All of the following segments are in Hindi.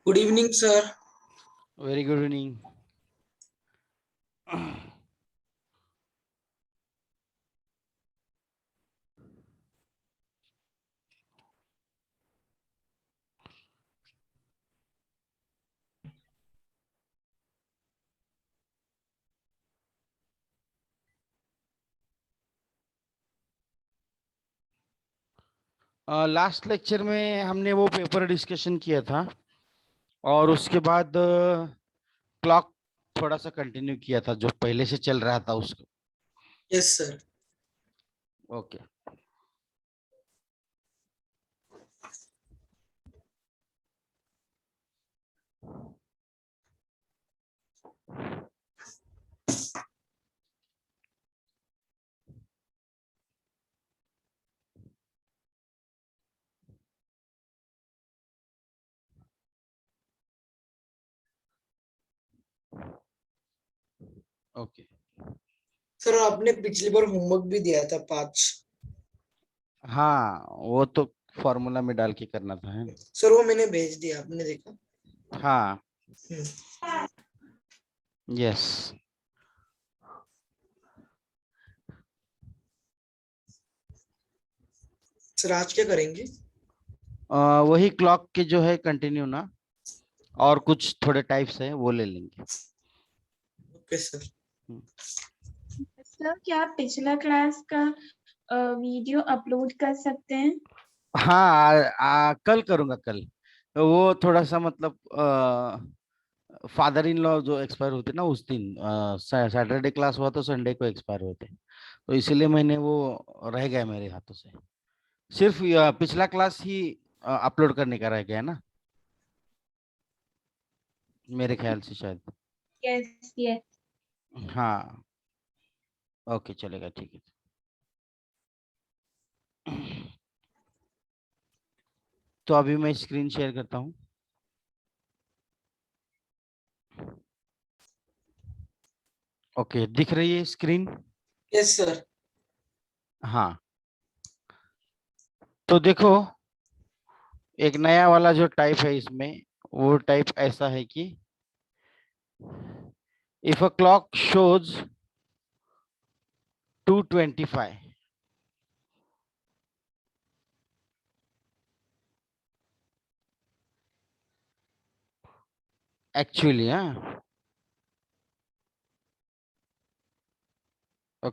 Good evening sir. Very good evening. Last lecture में हमने वो पेपर डिस्कशन किया था और उसके बाद क्लॉक थोड़ा सा कंटिन्यू किया था जो पहले से चल रहा था उसको। Yes sir. Okay okay. Sir आपने पिछली बार होमवर्क भी दिया था 5। हाँ वो तो फॉर्मूला में डाल के करना था है। सर वो मैंने भेज दिया, आपने देखा? हाँ हम्म। यस। सर आज क्या करेंगे? वही क्लॉक के जो है कंटिन्यू ना, और कुछ थोड़े टाइप्स है वो ले लेंगे। Okay sir. सर क्या आप पिछला क्लास का वीडियो अपलोड कर सकते हैं? हाँ कल करूंगा। कल वो थोड़ा सा मतलब फादर इन लॉ जो एक्सपायर होते ना उस दिन, सैटरडे क्लास हुआ तो संडे को एक्सपायर होते, तो इसीलिए मैंने वो रह गया मेरे हाथों से। सिर्फ पिछला क्लास ही अपलोड करने का रह गया ना मेरे ख्याल से शायद। Yes yes. हाँ ओके चलेगा ठीक है। तो अभी मैं स्क्रीन शेयर करता हूँ। ओके दिख रही है स्क्रीन? Yes sir. हाँ तो देखो, एक नया वाला जो टाइप है इसमें, वो टाइप ऐसा है कि if a clock shows 2:25 actually a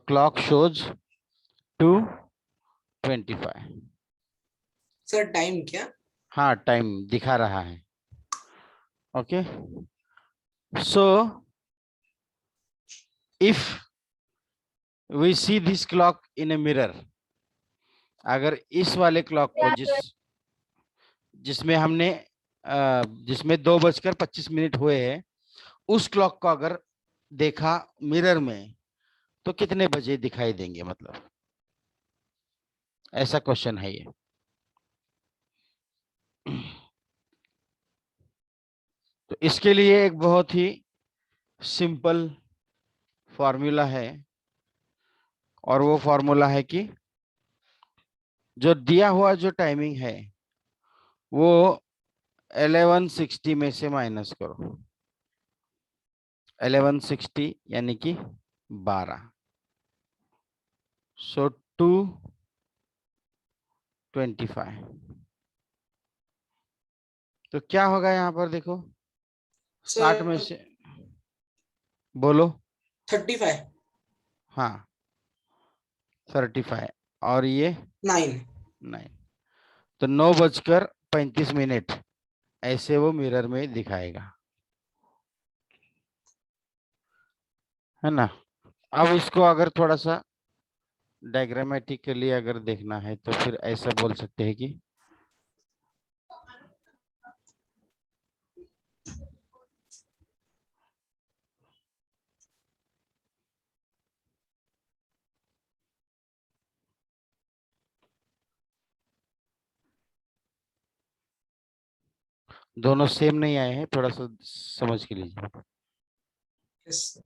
clock shows 2:25। Sir time क्या? हाँ टाइम दिखा रहा है। Okay so if we see this clock in a mirror, अगर इस वाले क्लॉक को जिसमें हमने जिसमें 2:25 हुए हैं, उस क्लॉक को अगर देखा मिरर में तो कितने बजे दिखाई देंगे, मतलब ऐसा क्वेश्चन है ये। तो इसके लिए एक बहुत ही सिंपल फॉर्मूला है, और वो फॉर्मूला है कि जो दिया हुआ जो टाइमिंग है वो 1160 में से माइनस करो। 1160 यानी कि 12, सो 2:25। तो क्या होगा यहाँ पर देखो, 60 में सर से बोलो। 35। हाँ 35 और ये 9। 9, तो 9:35 ऐसे वो मिरर में दिखाएगा, है ना। अब इसको अगर थोड़ा सा डायग्रामेटिकली अगर देखना है तो फिर ऐसा बोल सकते हैं कि दोनों सेम नहीं आए हैं, थोड़ा सा समझ के लीजिए। यस।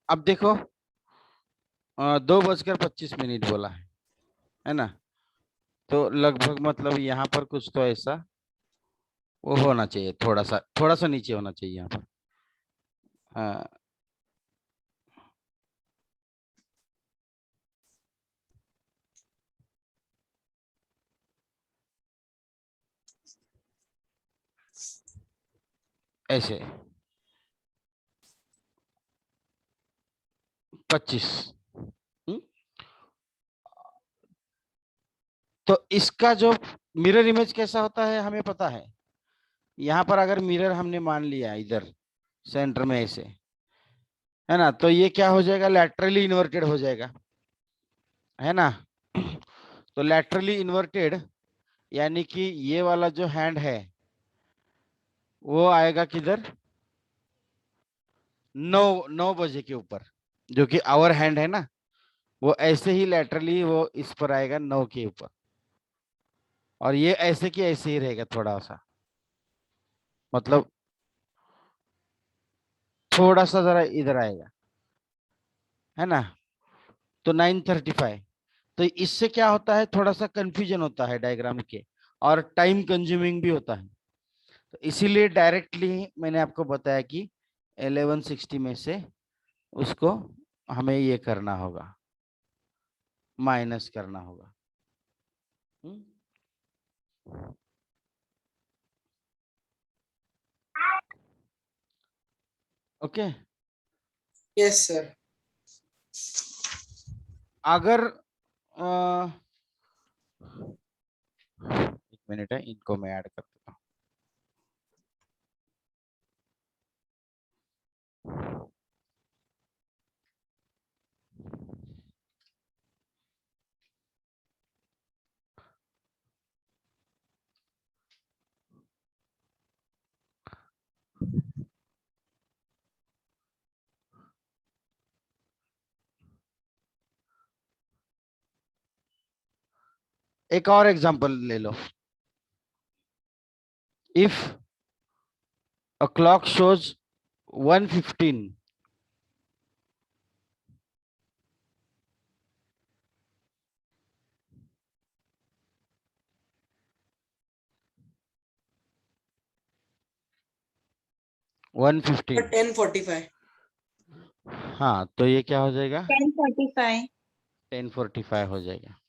अब देखो 2:25 बोला है ना, तो लगभग मतलब यहाँ पर कुछ तो ऐसा वो होना चाहिए, थोड़ा सा नीचे होना चाहिए यहाँ पर। हाँ, ऐसे 25। तो इसका जो मिरर इमेज कैसा होता है हमें पता है। यहाँ पर अगर मिरर हमने मान लिया इधर सेंटर में ऐसे, है ना, तो ये क्या हो जाएगा, लैटरली इन्वर्टेड हो जाएगा, है ना। तो लैटरली इन्वर्टेड यानी कि ये वाला जो हैंड है वो आएगा किधर, 9 बजे के ऊपर, जो कि आवर हैंड है ना, वो ऐसे ही लैटरली वो इस पर आएगा 9 के ऊपर, और ये ऐसे की ऐसे ही रहेगा, थोड़ा सा मतलब थोड़ा सा जरा इधर आएगा, है ना। तो 9:35। तो इससे क्या होता है, थोड़ा सा कंफ्यूजन होता है डायग्राम के, और टाइम कंज्यूमिंग भी होता है। तो इसीलिए डायरेक्टली मैंने आपको बताया कि 1160 में से उसको हमें ये करना होगा, माइनस करना होगा। ओके। Yes sir. अगर एक मिनट है, इनको मैं ऐड कर देता हूँ। एक और एग्जांपल ले लो। If a clock shows 1:15 1:15, 10:45। हाँ, तो ये क्या हो जाएगा, 10:45। 10:45 हो जाएगा।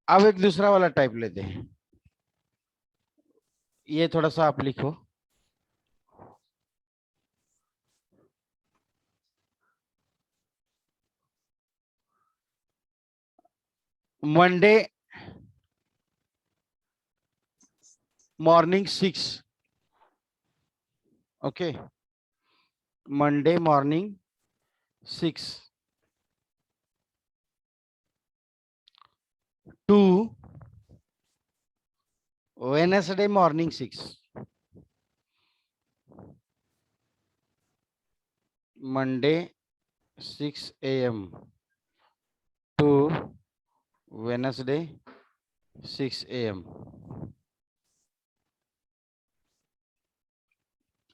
अब एक दूसरा वाला टाइप लेते हैं, ये थोड़ा सा आप लिखो। Monday morning 6, okay, Monday morning 6 to Wednesday morning 6, Monday 6 AM to Wednesday 6 AM.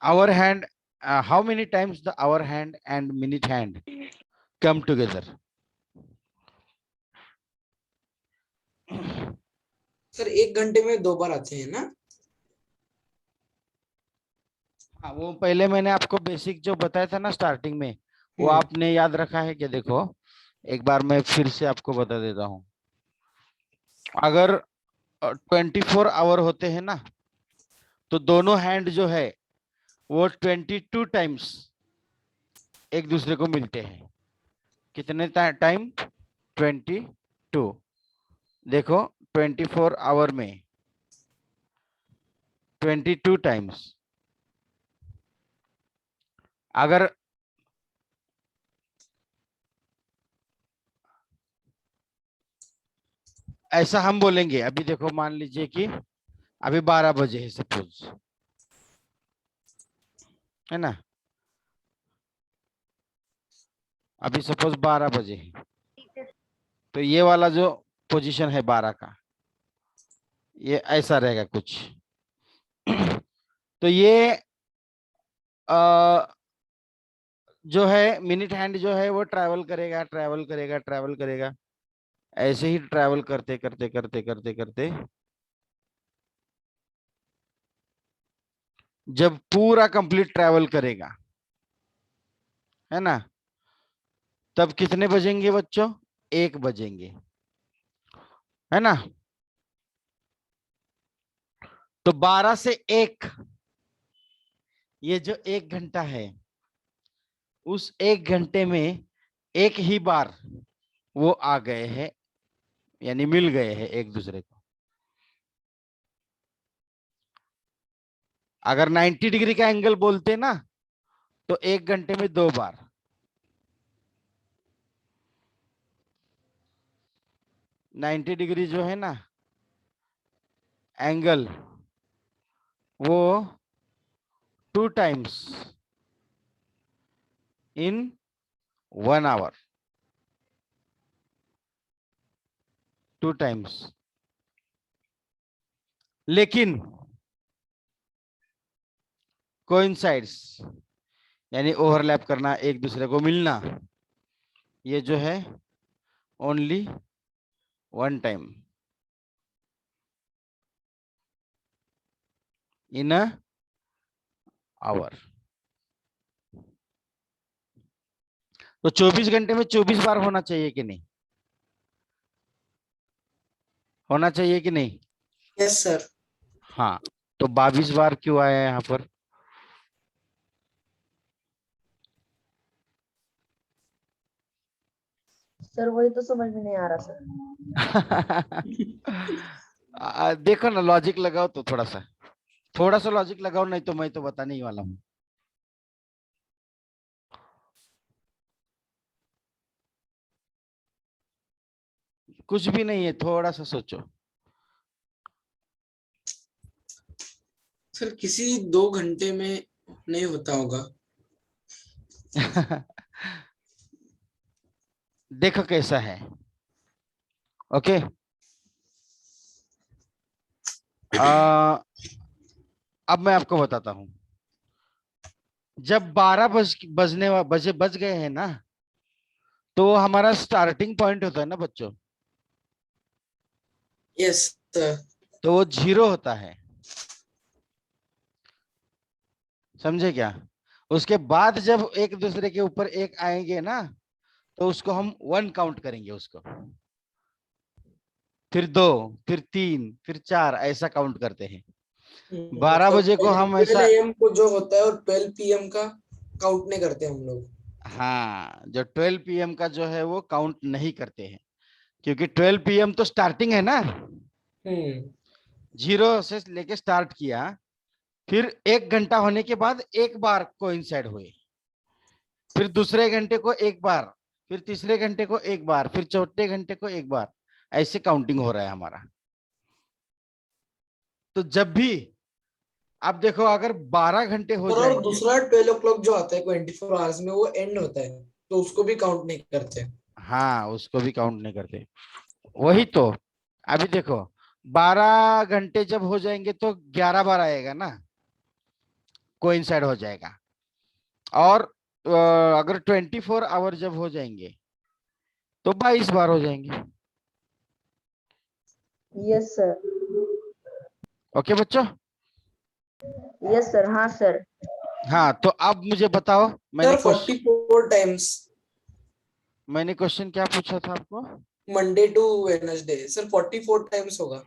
Hour hand, how many times the hour hand and minute hand come together? Sir 1 घंटे में 2 बार आते हैं ना? हाँ, वो पहले मैंने आपको बेसिक जो बताया था ना स्टार्टिंग में, वो आपने याद रखा है क्या? देखो एक बार मैं फिर से आपको बता देता हूँ। अगर 24 आवर होते हैं ना, तो दोनों हैंड जो है वो 22 टाइम्स एक दूसरे को मिलते हैं। कितने टाइम? 22। देखो 24 आवर में 22 टाइम्स। अगर ऐसा हम बोलेंगे, अभी देखो मान लीजिए कि अभी 12 बजे है सपोज, है ना, अभी सपोज 12 बजे है, तो ये वाला जो पोजीशन है 12 का, ये ऐसा रहेगा कुछ। तो ये जो है मिनट हैंड जो है वो ट्रैवल करेगा ट्रैवल करेगा ट्रैवल करेगा, ऐसे ही ट्रैवल करते करते करते करते करते जब पूरा कंप्लीट ट्रैवल करेगा, है ना, तब कितने बजेंगे बच्चों? 1 बजेंगे, है ना। तो 12 से 1, ये जो 1 घंटा है, उस 1 घंटे में एक ही बार वो आ गए हैं, यानी मिल गए हैं एक दूसरे को। अगर 90 डिग्री का एंगल बोलते ना, तो 1 घंटे में 2 बार। नाइन्टी डिग्री जो है ना एंगल, वो 2 टाइम्स इन 1 आवर, 2 टाइम्स। लेकिन कोइंसाइड्स यानी ओवरलैप करना, एक दूसरे को मिलना, ये जो है only 1 time in a hour. तो 24 घंटे में 24 बार होना चाहिए कि नहीं? होना चाहिए कि नहीं? Yes sir. हाँ, तो 22 बार क्यों आया यहाँ पर? सर वही तो समझ में नहीं आ रहा सर। देखो ना, लॉजिक लगाओ तो थोड़ा सा लॉजिक लगाओ, नहीं तो मैं तो बताने ही वाला हूँ। कुछ भी नहीं है, थोड़ा सा सोचो। सर किसी 2 घंटे में नहीं होता होगा। देखो कैसा है। ओके, अब मैं आपको बताता हूं। जब 12 बज गए हैं ना, तो वो हमारा स्टार्टिंग पॉइंट होता है ना बच्चों, यस सर। तो वो 0 होता है, समझे क्या? उसके बाद जब एक दूसरे के ऊपर एक आएंगे ना, तो उसको हम 1 काउंट करेंगे उसको, फिर 2, फिर 3, फिर 4, ऐसा काउंट करते हैं। 12 मतलब बजे को हम 12 ऐसा, AM को जो होता है और 12 PM का काउंट नहीं करते हम लोग। हाँ, जो 12 PM का जो है वो काउंट नहीं करते हैं, क्योंकि 12 PM तो स्टार्टिंग है ना, हम्म 0 से लेके स्टार्ट किया, फिर 1 घंटा होने के बाद एक बार कोइंसाइड हुए, फिर दूसरे घंटे को एक बार, फिर तीसरे घंटे को एक बार, फिर चौथे घंटे को एक बार, ऐसे काउंटिंग हो रहा है हमारा। तो जब भी आप देखो, अगर 12 घंटे हो और जाएंगे, दूसरा 12 o'clock जो आता है 24 आवर्स में, वो एंड होता है, तो उसको भी काउंट नहीं करते। हाँ, उसको भी काउंट नहीं करते। वही तो, अभी देखो 12 घंटे जब हो जाएंगे तो 11 बार आएगा ना, कोइंसाइड हो जाएगा। और अगर 24 आवर जब हो जाएंगे तो 22 बार हो जाएंगे। Yes sir. ओके बच्चों? Yes sir. हाँ सर। हाँ, तो अब मुझे बताओ, सर 44 टाइम्स मैंने क्वेश्चन क्या पूछा था आपको? Monday to Wednesday. Sir 44 times होगा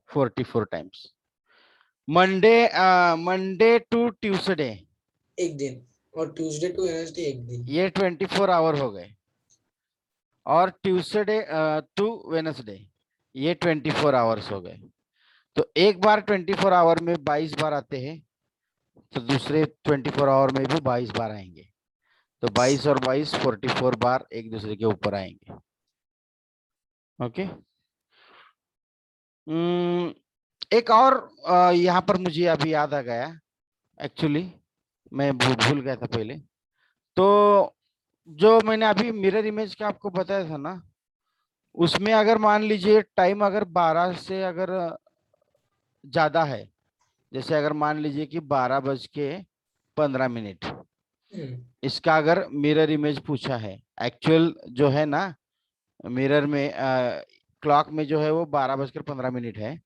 44 टाइम्स मंडे टू ट्यूसडे, एक दिन, और ट्यूसडे टू वेडनेसडे एक दिन। ये 24 आवर हो गए। और ट्यूसडे टू वेडनेसडे, ये 24 आवर्स हो गए। तो एक बार 24 आवर में 22 बार आते हैं, तो दूसरे 24 आवर में भी 22 बार आएंगे। तो 22 और 22 44 बार एक दूसरे के ऊपर आएंगे। ओके। एक और यहाँ पर मुझे अभी याद आ गया, एक्चुअली मैं भूल गया था पहले। तो जो मैंने अभी मिरर इमेज का आपको बताया था ना, उसमें अगर मान लीजिए टाइम अगर 12 से अगर ज्यादा है, जैसे अगर मान लीजिए कि 12:15, हम्म, इसका अगर मिरर इमेज पूछा है, एक्चुअल जो है ना मिरर में क्लॉक में जो है वो 12:15 है,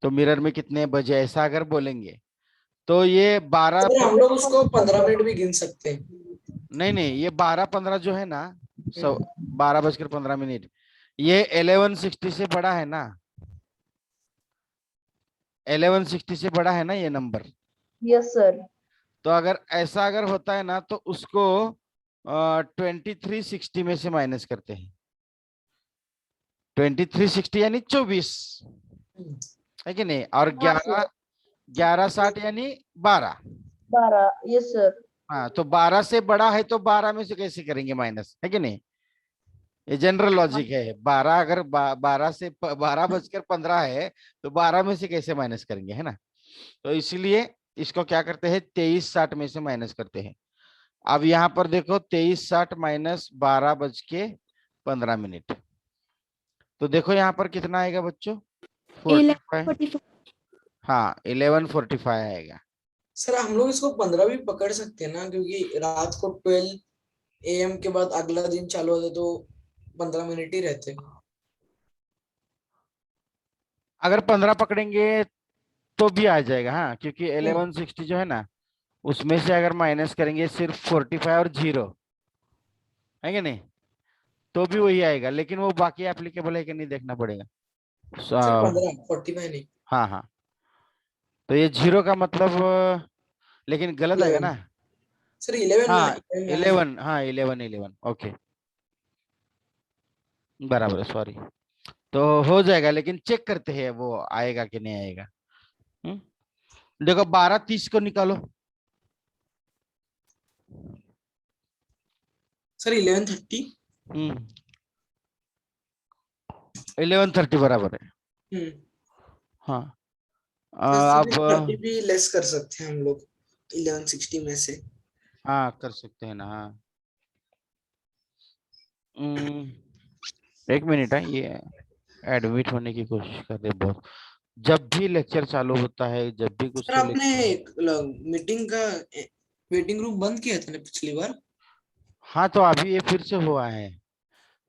तो मिरर में कितने बजे ऐसा अगर बोलेंगे तो ये 12, सर हम लोग उसको 15 मिनट भी गिन सकते हैं। नहीं नहीं, ये 12:15 जो है ना, सो हम्म, 12:15, ये 1160 से बड़ा है ना, 1160 से बड़ा है ना ये नंबर। Yes sir. तो अगर ऐसा अगर होता है ना तो उसको 2360 में से माइनस करते हैं, 2360 यानी 24, हम्म, है कि नहीं, और हाँ सर। 1160 यानी 12। 12, यस सर। हाँ, तो 12 से बड़ा है तो 12 में से कैसे करेंगे माइनस, है कि नहीं। ये जनरल हाँ लॉजिक है, 12 अगर 12 से 12:15 है तो 12 में से कैसे माइनस करेंगे, है ना। तो इसलिए इसको क्या करते हैं, 2360 में से माइनस करते हैं। अब यहाँ पर देखो 2360 माइनस 12:15, तो देखो यहाँ पर कितना आएगा बच्चों, 45। 11:45। हाँ 11:45 आएगा। सर हम लोग इसको 15 भी पकड़ सकते हैं ना, क्योंकि रात को 12 AM के बाद अगला दिन चालू होता तो 15 मिनट ही रहते। अगर 15 पकड़ेंगे तो भी आ जाएगा, हाँ, क्योंकि हम्म, 1160 जो है ना उसमें से अगर माइनस करेंगे सिर्फ 45 और 0, है कि नहीं, तो भी वही आएगा, लेकिन वो बाकी एप्लीकेबल है कि नहीं देखना पड़ेगा। सर So, 15, 45 नहीं। हाँ हाँ, तो ये 0 का मतलब लेकिन गलत आएगा 11। ना। सर 11 ना, हाँ 11 आया ना। 11, हाँ 11 ओके, बराबर है, सॉरी। तो हो जाएगा, लेकिन चेक करते हैं वो आएगा कि नहीं आएगा। हम्म? देखो 12:30 को निकालो। सर 11:30। 11:30 बराबर है। हम्म, हाँ सर अब 30 भी लेस कर सकते हैं हम लोग 1160 में से। हाँ कर सकते हैं ना, हाँ। एक मिनट है, ये एडमिट होने की कोशिश कर रहे हैं बहुत। जब भी लेक्चर चालू होता है, जब भी कुछ सर तो आपने लेक्चर। मीटिंग का वेटिंग रूम बंद किया था ना पिछली बार। हाँ तो अभी ये फिर से हुआ है,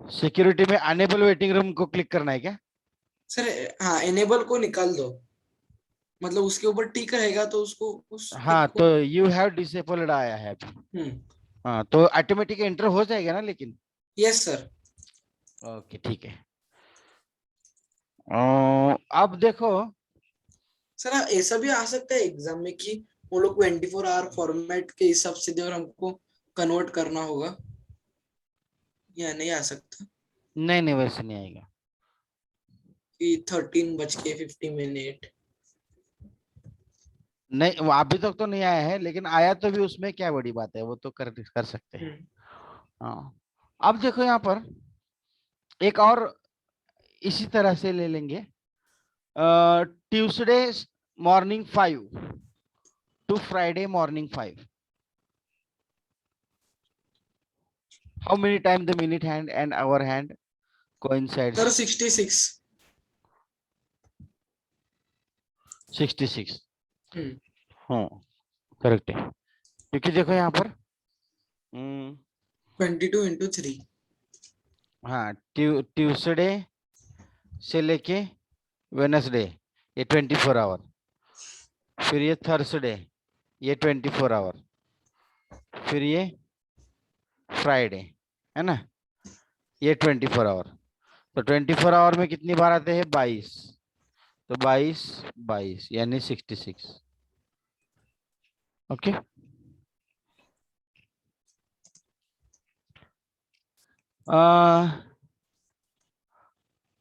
सिक्योरिटी में अनेबल वेटिंग रूम को क्लिक करना है क्या। सर हाँ, एनेबल को निकाल दो, मतलब उसके ऊपर टिक रहेगा तो उसको उस टिक हाँ को। तो यू हैव डिसेबल्ड आया है अभी। हम्म, हाँ तो ऑटोमेटिक एंटर हो जाएगा ना, लेकिन यस सर। ओके ठीक है। अब देखो, सर ऐसा भी आ सकता है एग्जाम में कि वो लोग 24 आवर फॉर्मेट के हिसाब से दे और हमको कन्वर्ट करना होगा, या नहीं आ सकता नहीं नहीं वैसे नहीं आएगा। कि 13:50 नहीं वो अभी तक तो नहीं आया है, लेकिन आया तो भी उसमें क्या बड़ी बात है, वो तो कर कर सकते हैं। हम्म, हाँ अब देखो यहाँ पर एक और इसी तरह से ले लेंगे, Tuesday morning 5 to Friday morning 5, how many time the minute hand and hour hand sir coincides. 66। 66, hmm, हाँ करेक्ट है, क्योंकि देखो यहाँ पर 22 × 3। हाँ ट्यूसडे से लेके वेनसडे ये 24 आवर, फिर ये थर्सडे ये 24 आवर, फिर ये फ्राइडे, है ना, ये 24 आवर। तो 24 आवर में कितनी बार आते हैं, 22, तो 22 22 यानी 66। ओके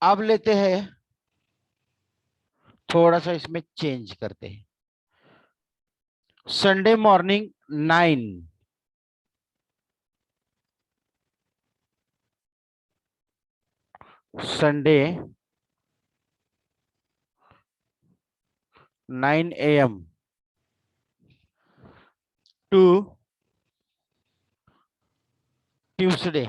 अब लेते हैं, थोड़ा सा इसमें चेंज करते हैं, Sunday morning 9, Sunday 9 AM to Tuesday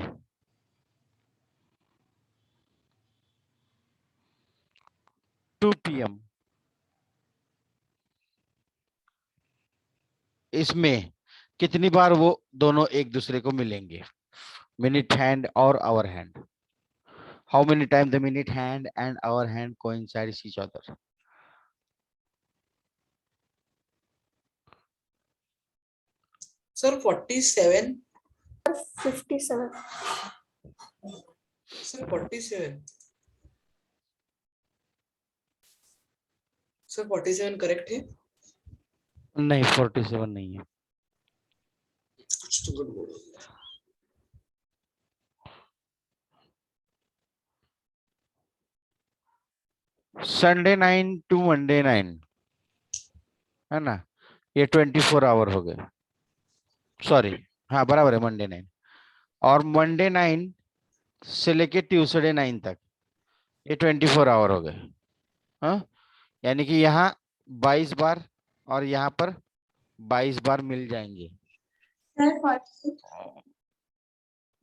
2 PM, इसमें कितनी बार वो दोनों एक दूसरे को मिलेंगे, मिनट हैंड और hour hand? How many time the minute hand and hour hand coincides each other? Sir 47 57 sir 47 sir 47 correct है? नहीं, 47 नहीं है। कुछ तो गड़बड़ हो गया। संडे 9 टू मंडे 9 है ना, ये 24 आवर हो गए। सॉरी, हाँ बराबर है, मंडे 9 और मंडे 9 से लेके ट्यूसडे 9 तक ये 24 आवर हो गए। हाँ, यानी कि यहाँ 22 बार और यहाँ पर 22 बार मिल जाएंगे। सर 48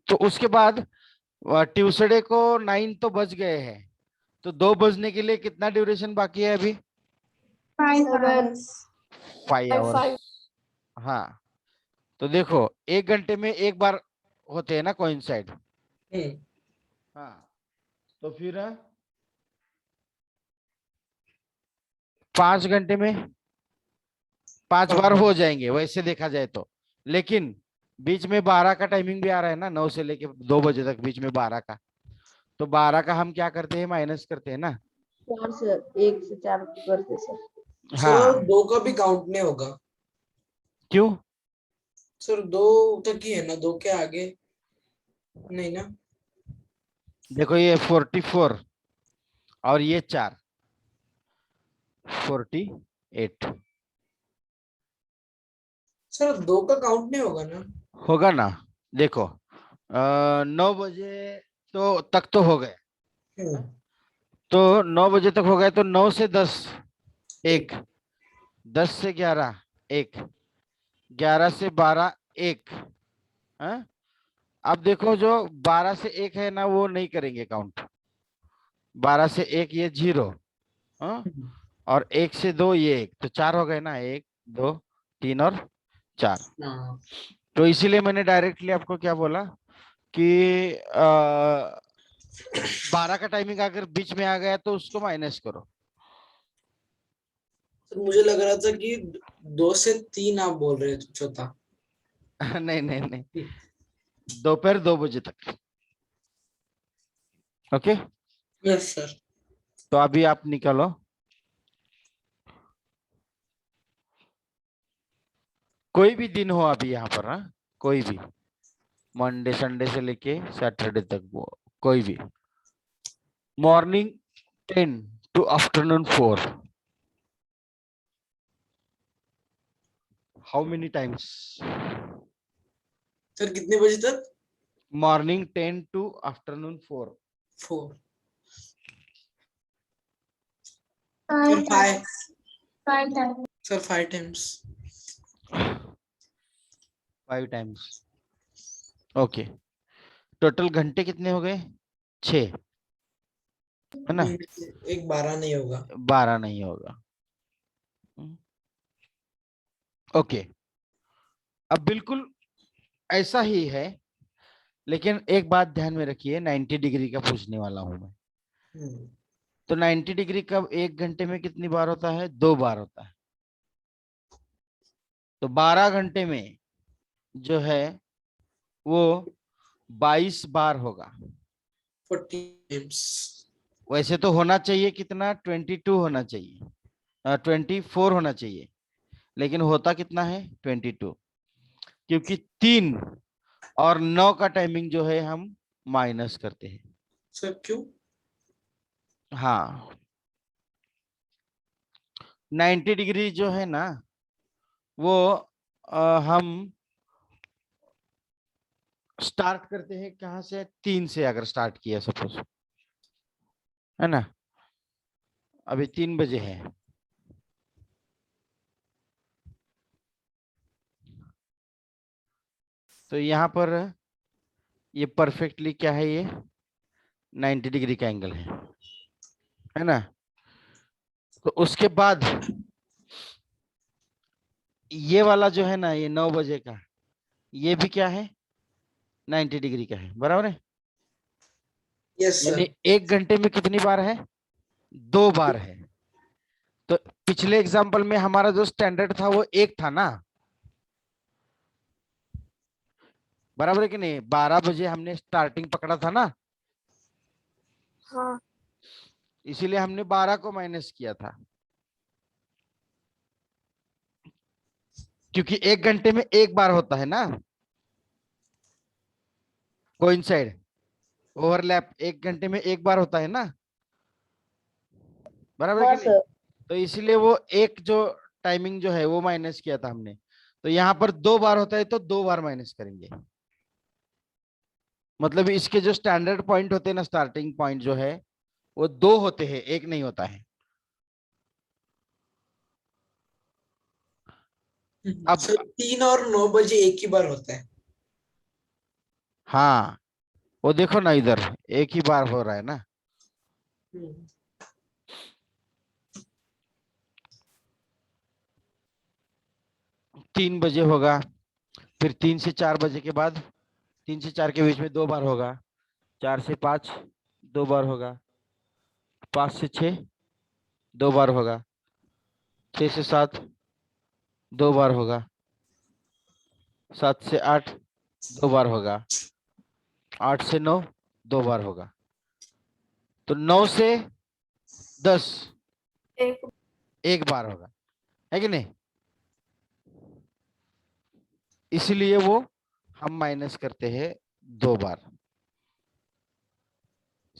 तो उसके बाद ट्यूसडे को 9 तो बज गए हैं, तो 2 बजने के लिए कितना ड्यूरेशन बाकी है अभी? 5 7 hours 5 आवर्स। हाँ, तो देखो 1 घंटे में एक बार होते हैं ना कोइंसाइड। हाँ, तो फिर 5 घंटे में 5 बार हो जाएंगे वैसे देखा जाए तो, लेकिन बीच में 12 का टाइमिंग भी आ रहा है ना, 9 से लेके 2 बजे तक बीच में 12 का, तो 12 का हम क्या करते हैं, माइनस करते हैं ना। 4 सर, 1 से 4 करते सर। सर और हाँ, 2 का भी काउंट नहीं होगा क्यों? सर? 2 तक ही है ना, 2 के आगे नहीं ना? देखो ये 44 और ये 4, 48 सर 2 का काउंट नहीं होगा ना? होगा ना। देखो 9 बजे तो तक तो हो गए, तो 9 बजे तक हो गए, तो 9 से 10 1, 10 से 11 1, 11 से 12 1। हाँ? अब देखो जो 12 से 1 है ना वो नहीं करेंगे काउंट, 12 से 1 ये 0, हाँ? और 1 से 2 ये 1, तो 4 हो गए ना, 1 2 3 और 4। हाँ तो इसीलिए मैंने डायरेक्टली आपको क्या बोला कि 12 का टाइमिंग अगर बीच में आ गया तो उसको माइनस करो। सर मुझे लग रहा था कि 2 से 3 आप बोल रहे थे चौथा। नहीं नहीं नहीं, दोपहर 2 बजे तक। Okay, yes sir. तो अभी आप निकालो, कोई भी दिन हो अभी यहाँ पर, हाँ कोई भी, मंडे संडे से लेके सैटरडे तक, वो कोई भी, morning 10 to afternoon 4, how many times? Sir कितने बजे तक? Morning 10 to afternoon 4, 4। 5 5 times sir 5 times. 5 times. Okay, total घंटे कितने हो गए? 6, है ना? एक 12 नहीं होगा। 12 नहीं होगा। ओके, अब बिल्कुल ऐसा ही है, लेकिन एक बात ध्यान में रखिए, 90 डिग्री का पूछने वाला हूं मैं। तो 90 डिग्री का 1 घंटे में कितनी बार होता है? 2 बार होता है। तो 12 घंटे में जो है वो 22 बार होगा। 40 टाइम्स। वैसे तो होना चाहिए कितना, 22 होना चाहिए, 24 होना चाहिए, लेकिन होता कितना है? 22, क्योंकि 3 और 9 का टाइमिंग जो है हम माइनस करते हैं। सर क्यों? हाँ, 90 डिग्री जो है ना वो हम स्टार्ट करते हैं कहाँ से? 3 से अगर स्टार्ट किया सपोज, है ना, अभी 3 बजे है, तो यहाँ पर ये परफेक्टली क्या है, ये 90 डिग्री का एंगल है ना। तो उसके बाद ये वाला जो है ना, ये 9 बजे का, ये भी क्या है, 90 डिग्री का है, बराबर है। यस यानी सर। 1 घंटे में कितनी बार है, 2 बार है। तो पिछले एग्जांपल में हमारा जो स्टैंडर्ड था वो 1 था ना, बराबर है कि नहीं। 12 बजे हमने स्टार्टिंग पकड़ा था ना, हाँ इसीलिए हमने 12 को माइनस किया था, क्योंकि 1 घंटे में 1 बार होता है ना कोइंसाइड, ओवरलैप 1 घंटे में 1 बार होता है ना, बराबर है हाँ कि नहीं। सर। तो इसीलिए वो एक जो टाइमिंग जो है वो माइनस किया था हमने। तो यहाँ पर 2 बार होता है तो 2 बार माइनस करेंगे। मतलब इसके जो स्टैंडर्ड पॉइंट होते हैं ना, स्टार्टिंग पॉइंट जो है वो 2 होते हैं, 1 नहीं होता है। अब सर 3 और 9 बजे एक ही बार होता है। हाँ, वो देखो ना, इधर एक ही बार हो रहा है ना। 3 बजे होगा, फिर 3 से 4 बजे के बाद, 3 से 4 के बीच में 2 बार होगा, 4 से 5 2 बार होगा, 5 से 6 2 बार होगा, 6 से 7 2 बार होगा, 7 से 8 2 बार होगा, 8 से 9 2 बार होगा। तो 9 से 10 एक 1 बार होगा, है कि नहीं। इसलिए वो हम माइनस करते हैं 2 बार।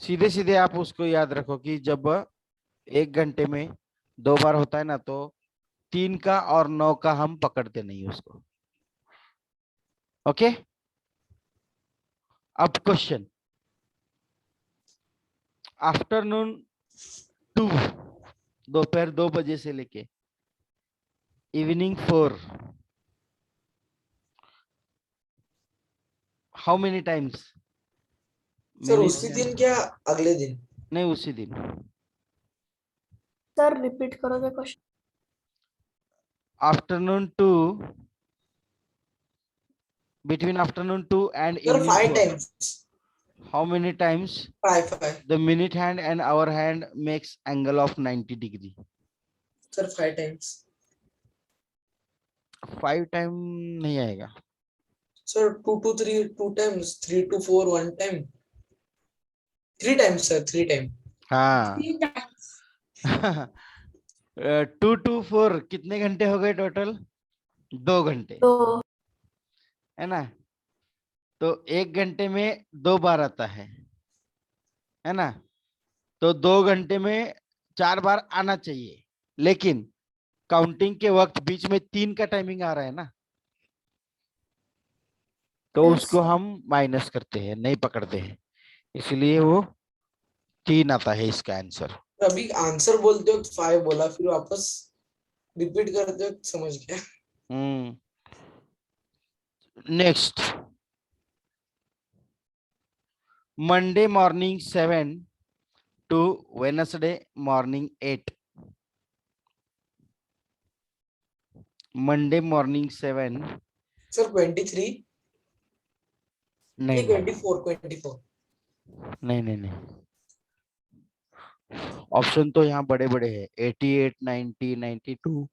सीधे सीधे आप उसको याद रखो कि जब 1 घंटे में 2 बार होता है ना, तो 3 का और 9 का हम पकड़ते नहीं उसको। ओके। अब क्वेश्चन, आफ्टरनून 2, दोपहर 2 बजे से लेके evening 4, how many times, sir minutes उसी एंड, दिन क्या अगले दिन? नहीं उसी दिन। सर रिपीट करोगे question? Afternoon 2, between afternoon 2 and sir evening 5 4, times. how many times 5 the minute hand and hour hand makes angle of 90 degree? Sir 5 times. 5 time नहीं आएगा। Sir 2 to 3 2 times, 3 to 4 1 time, 3 times sir, 3 time. हाँ 3 times. 2 to 4 कितने घंटे हो गए टोटल, 2 घंटे, तो है ना। तो 1 घंटे में 2 बार आता है ना। तो 2 घंटे में 4 बार आना चाहिए, लेकिन काउंटिंग के वक्त बीच में 3 का टाइमिंग आ रहा है ना, तो यस उसको हम माइनस करते हैं, नहीं पकड़ते हैं, इसलिए वो 3 आता है इसका आंसर। अभी आंसर बोलते वक्त 5 बोला, फिर वापस रिपीट करते वक्त समझ गया। Next, Monday morning 7 to Wednesday morning 8, Monday morning 7, sir 23 नहीं कि नहीं 24? नहीं नहीं नहीं, ऑप्शन तो यहाँ बड़े बड़े हैं, 88 90 92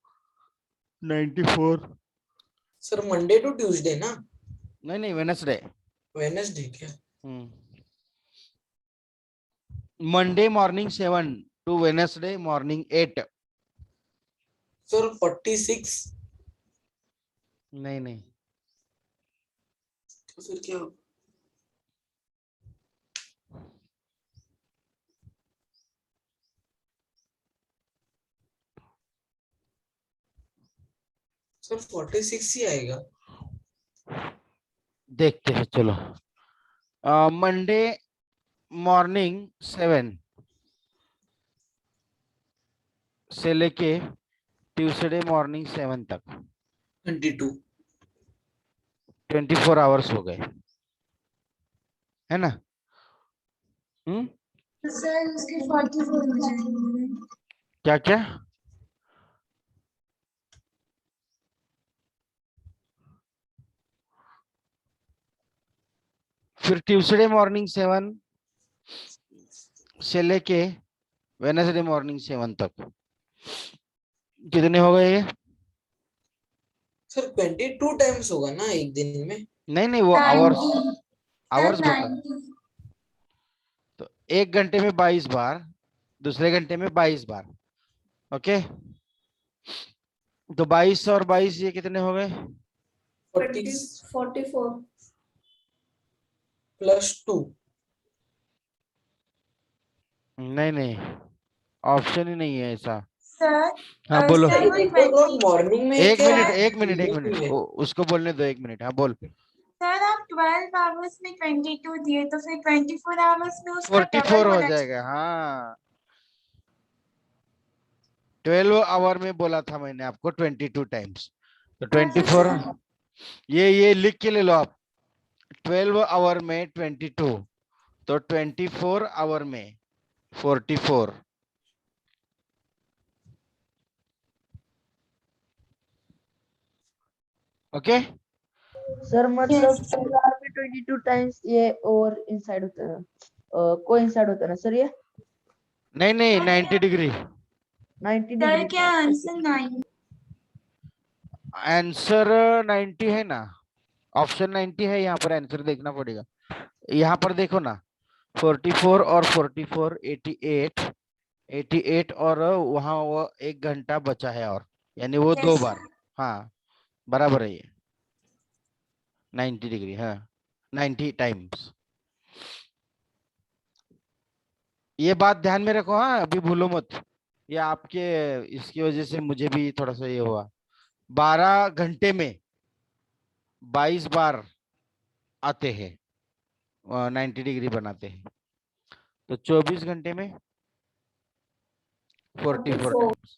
94। सर मंडे टू ट्यूसडे ना? नहीं नहीं, वेडनेसडे। वेडनेसडे क्या? Monday morning 7 to Wednesday morning 8। Sir 46। नहीं नहीं, तो फिर क्या होगा? सर 46 ही आएगा। देखते हैं चलो। मंडे मॉर्निंग 7 से लेके ट्यूसडे मॉर्निंग 7 तक 22। 24 आवर्स हो गए। है ना? सर उसके 44 हो जाएंगे। क्या क्या? फिर ट्यूसडे मॉर्निंग 7 से लेके वेडनेसडे मॉर्निंग 7 तक कितने हो गए ये? सर 22 टाइम्स होगा ना एक दिन में? नहीं वो आवर्स, 90 आवर्स सर बता। 90 तो 1 घंटे में 22 बार, दूसरे घंटे में 22 बार। ओके, तो 22 और 22 ये कितने हो गए? 40 44 +2। नहीं ऑप्शन ही नहीं है ऐसा। सर हाँ बोलो। सर वो एक और क्लॉक 20 मॉर्निंग में है एक क्या मिनट एक मिनट एक इवनिंग मिनट, में? उसको बोलने दो 1 मिनट। हाँ बोल। सर आप 12 आवर्स में 22 दिए तो फिर 24 आवर्स में उसका 44 डबल हो होना चाहिए। जाएगा। हाँ 12 आवर में बोला था मैंने आपको 22 टाइम्स, तो 24। ये लिख के ले लो आप। 12 आवर में 22, तो 24 आवर में 44। ओके, सर मतलब 12 आवर में 22 टाइम्स ये और इनसाइड होता है, को इनसाइड होता है ना सर ये? नहीं 90 डिग्री। 90 सर डिग्री क्या का। आंसर 9? आंसर 90 है ना, ऑप्शन 90 है। यहाँ पर आंसर देखना पड़ेगा। यहाँ पर देखो ना, 44 और 44 88, 88 और वहां वो 1 घंटा बचा है, और यानी वो 2 बार। हाँ बराबर है ये 90 डिग्री। हाँ 90 टाइम्स। ये बात ध्यान में रखो, हाँ अभी भूलो मत। ये आपके इसकी वजह से मुझे भी थोड़ा सा ये हुआ। 12 घंटे में 22 बार आते हैं, 90 डिग्री बनाते हैं, तो 24 घंटे में 44 टाइम्स।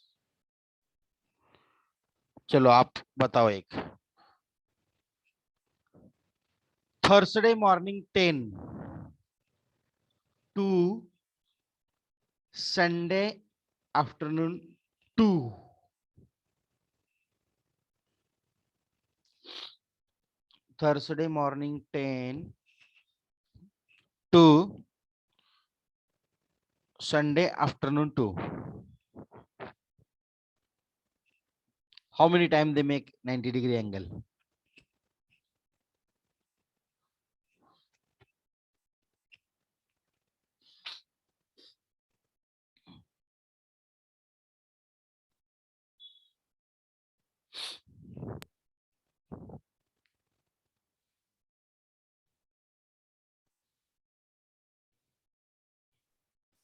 चलो आप बताओ एक। Thursday morning 10 to Sunday afternoon 2। Thursday morning 10 to Sunday afternoon 2। How many times they make 90 degree angle?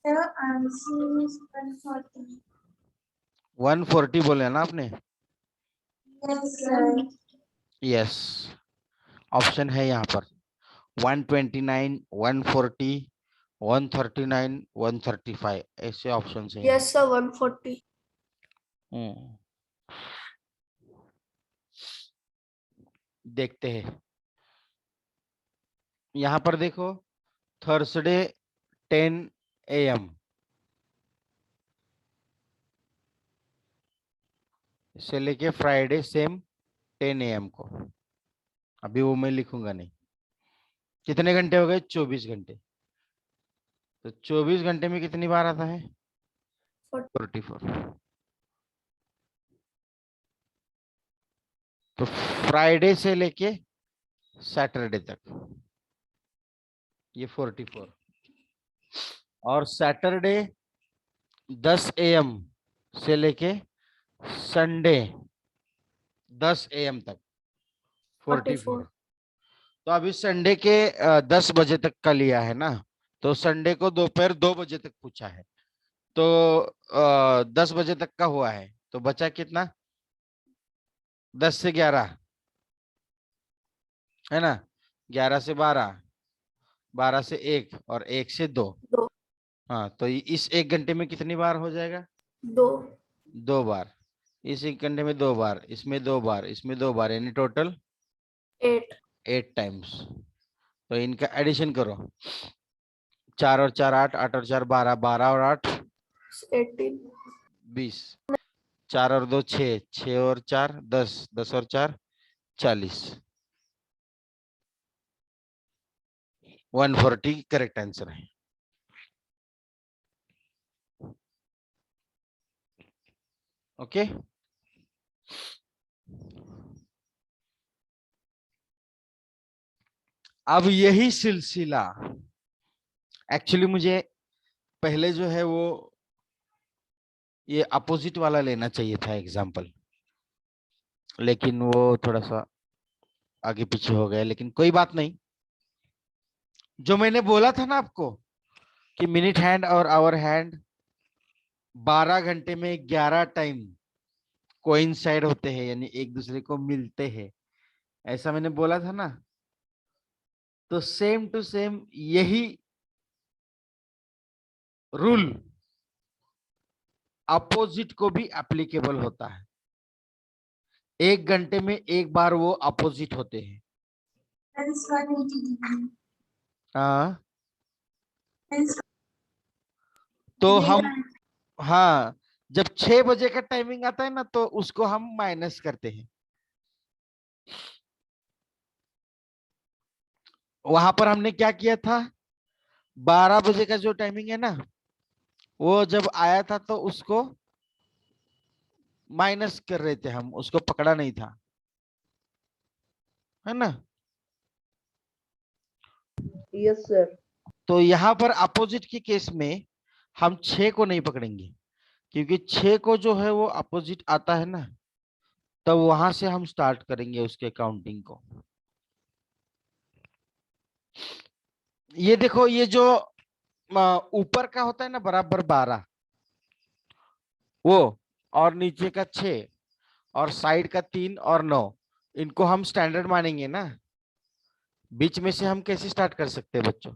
Sir answer is 140। 140 बोले ना आपने? Yes sir. यस, ऑप्शन है यहाँ पर 129, 140, 139, 135, ऐसे ऑप्शन है यहाँ। यस सर 140 देखते हैं। यहाँ पर देखो, थर्सडे 10 AM से लेके फ्राइडे सेम 10 AM को। अभी वो मैं लिखूंगा नहीं। कितने घंटे हो गए? 24 घंटे। तो 24 घंटे में कितनी बार आता है? 44। तो फ्राइडे से लेके सैटरडे तक ये 44, और सैटरडे 10 AM से लेके संडे 10 AM तक 44। तो अभी संडे के 10 बजे तक का लिया है ना, तो संडे को दोपहर 2 बजे तक पूछा है, तो 10 बजे तक का हुआ है, तो बचा कितना? 10 से 11 है ना, 11 से 12, 12 से 1 और 1 से 2। 2 हाँ तो इस 1 घंटे में कितनी बार हो जाएगा? 2 2 बार। इस 1 घंटे में 2 बार, इसमें 2 बार, इसमें 2 बार, यानी टोटल 8 8 टाइम्स। तो इनका एडिशन करो, 4 और 4 8, 8 और 4 12, 12 और 8 18 20, 4 और 2 6, 6 और 4 10, 10 और 4 40, 140 करेक्ट आंसर है। ओके, अब यही सिलसिला एक्चुअली मुझे पहले जो है वो ये अपोजिट वाला लेना चाहिए था एग्जाम्पल, लेकिन वो थोड़ा सा आगे पीछे हो गया, लेकिन कोई बात नहीं। जो मैंने बोला था ना आपको कि मिनट हैंड और आवर हैंड 12 घंटे में 11 टाइम कोइंसाइड होते हैं, यानी एक दूसरे को मिलते हैं, ऐसा मैंने बोला था ना। तो सेम टू सेम यही रूल अपोजिट को भी एप्लीकेबल होता है। 1 घंटे में एक बार वो अपोजिट होते हैं। हाँ, तो हम, हाँ, जब 6 बजे का टाइमिंग आता है ना तो उसको हम माइनस करते हैं। वहां पर हमने क्या किया था, 12 बजे का जो टाइमिंग है ना, वो जब आया था तो उसको माइनस कर रहे थे हम, उसको पकड़ा नहीं था, है ना। Yes sir. तो यहाँ पर अपोजिट के केस में हम 6 को नहीं पकड़ेंगे, क्योंकि 6 को जो है वो अपोजिट आता है ना, तब वहां से हम स्टार्ट करेंगे उसके काउंटिंग को। ये देखो, ये जो ऊपर का होता है ना बराबर 12, वो, और नीचे का 6 और साइड का 3 और 9, इनको हम स्टैंडर्ड मानेंगे ना। बीच में से हम कैसे स्टार्ट कर सकते हैं बच्चों,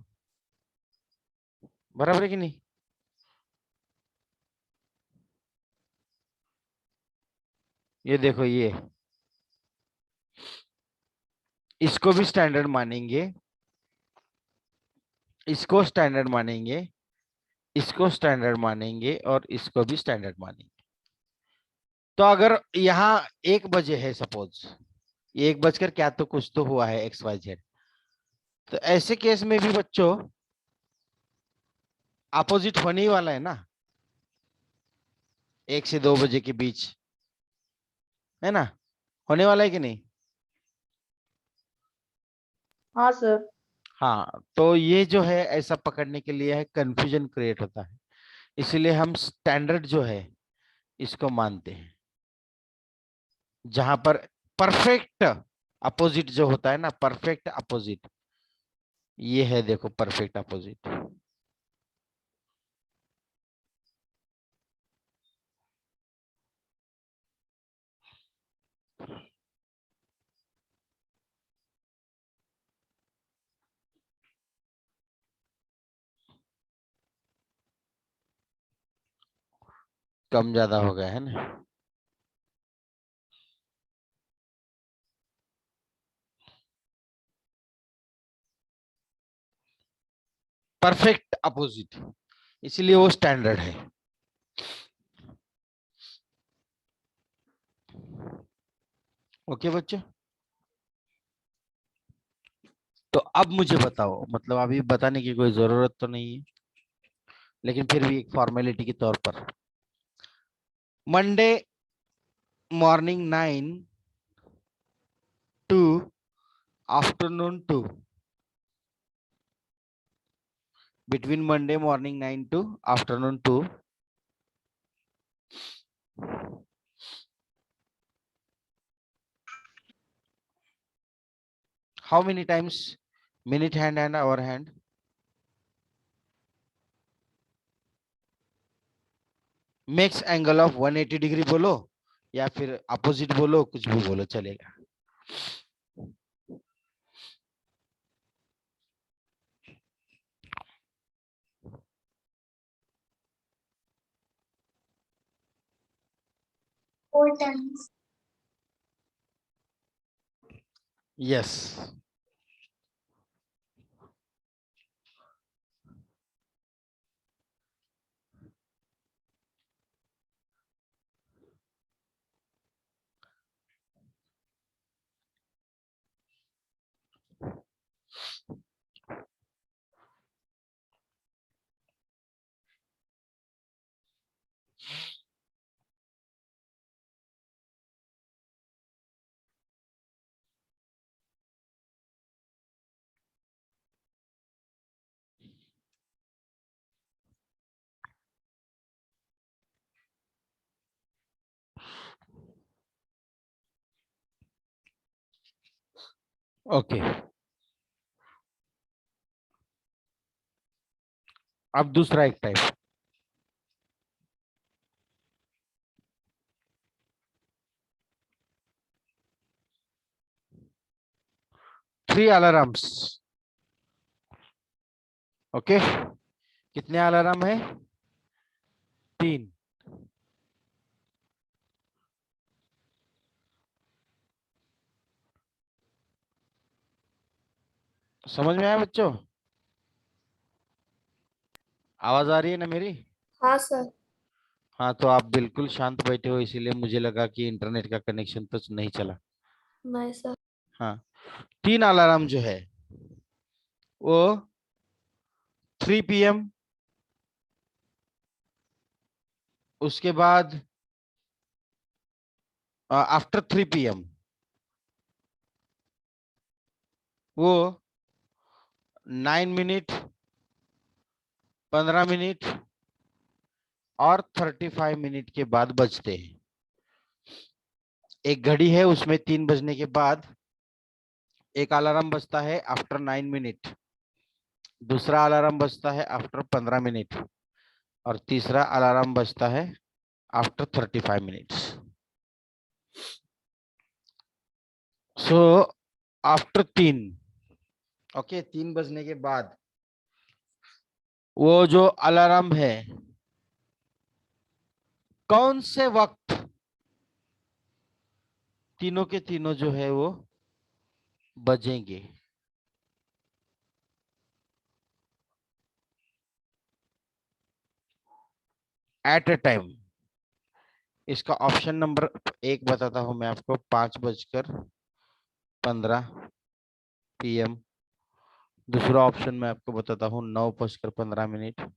बराबर है कि नहीं। ये देखो, ये इसको भी स्टैंडर्ड मानेंगे, इसको स्टैंडर्ड मानेंगे, इसको स्टैंडर्ड मानेंगे और इसको भी स्टैंडर्ड मानेंगे। तो अगर यहाँ 1 बजे है, सपोज 1 बजकर क्या तो कुछ तो हुआ है XYZ, तो ऐसे केस में भी बच्चों अपोजिट होने ही वाला है ना, 1 से 2 बजे के बीच, है ना, होने वाला है कि नहीं। हाँ सर। हाँ, तो ये जो है ऐसा पकड़ने के लिए है, कंफ्यूजन क्रिएट होता है, इसलिए हम स्टैंडर्ड जो है इसको मानते हैं, जहां पर परफेक्ट अपोजिट जो होता है ना, परफेक्ट अपोजिट, ये है देखो परफेक्ट अपोजिट। कम ज्यादा हो गया है ना। परफेक्ट अपोजिट, इसलिए वो स्टैंडर्ड है। ओके बच्चों, तो अब मुझे बताओ, मतलब अभी बताने की कोई जरूरत तो नहीं है, लेकिन फिर भी एक फॉर्मेलिटी के तौर पर, Monday morning 9 to afternoon 2, between Monday morning 9 to afternoon 2, how many times minute hand and hour hand, makes angle of 180 degree बोलो या फिर अपोजिट बोलो, कुछ भी बोलो चलेगा। Four times. यस, ओके, अब दूसरा एक टाइप। Three alarms. ओके, कितने अलार्म है? 3। समझ में आया बच्चों? आवाज आ रही है ना मेरी? हाँ सर। हाँ, तो आप बिल्कुल शांत बैठे हो, इसीलिए मुझे लगा कि इंटरनेट का कनेक्शन तो नहीं चला। नहीं सर। हाँ, 3 अलार्म जो है वो 3 PM, उसके बाद आफ्टर 3 PM वो 9 मिनट, 15 मिनट और 35 मिनट के बाद बजते हैं। एक घड़ी है, उसमें 3 बजने के बाद एक अलार्म बजता है आफ्टर 9 मिनट, दूसरा अलार्म बजता है आफ्टर 15 मिनट और तीसरा अलार्म बजता है after 35 minutes. So after 3, okay, 3 बजने के बाद वो जो अलार्म है कौन से वक्त तीनों के तीनों जो है वो बजेंगे? At a time. इसका ऑप्शन नंबर 1 बताता हूं मैं आपको, 5:15 PM। दूसरा ऑप्शन मैं आपको बताता हूँ 9:15।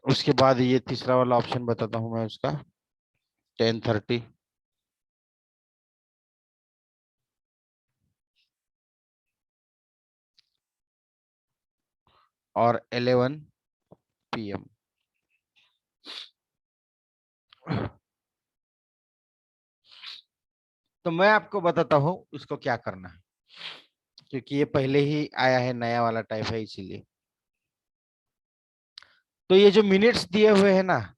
उसके बाद ये तीसरा वाला ऑप्शन बताता हूँ मैं उसका 10:30। और 11 PM। तो मैं आपको बताता हूँ इसको क्या करना है, क्योंकि ये पहले ही आया है, नया वाला टाइप है इसीलिए। तो ये जो मिनट्स दिए हुए हैं ना,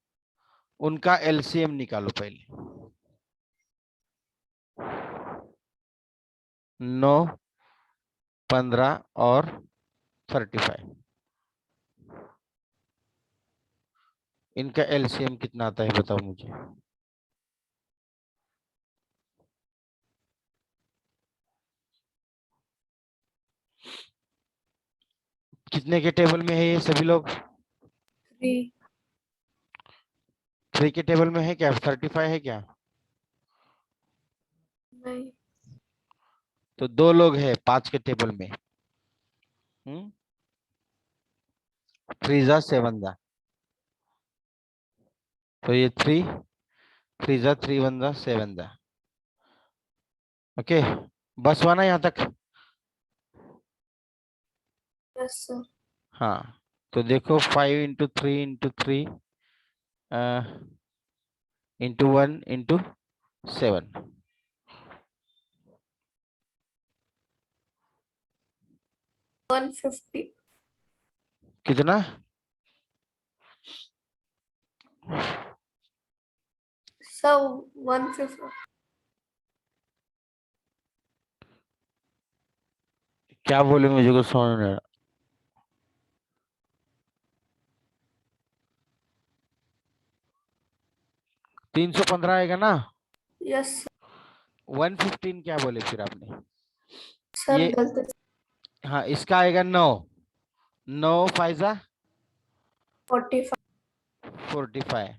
उनका LCM निकालो पहले। 9, 15 और 35, इनका LCM कितना आता है बताओ मुझे। कितने के टेबल में है ये सभी लोग? 3। 3 के टेबल में है क्या? 35 है क्या? नहीं। तो 2 लोग हैं 5 के टेबल में। 3 जा 7 जा, तो ये 3 जा 3 1 जा 7 जा। ओके, बस हुआ ना यहाँ तक? Yes sir. हाँ, तो देखो 5 इंटू 3 इंटू 3 इंटू 1 इंटू 7, 150 कितना? सर। 150। क्या बोले मुझे को समझ नहीं आ रहा। 315 आएगा ना? यस 115 क्या बोले फिर आपने? सर। ये गलती। हाँ, इसका आएगा 9, 9 5 जा 45। 45,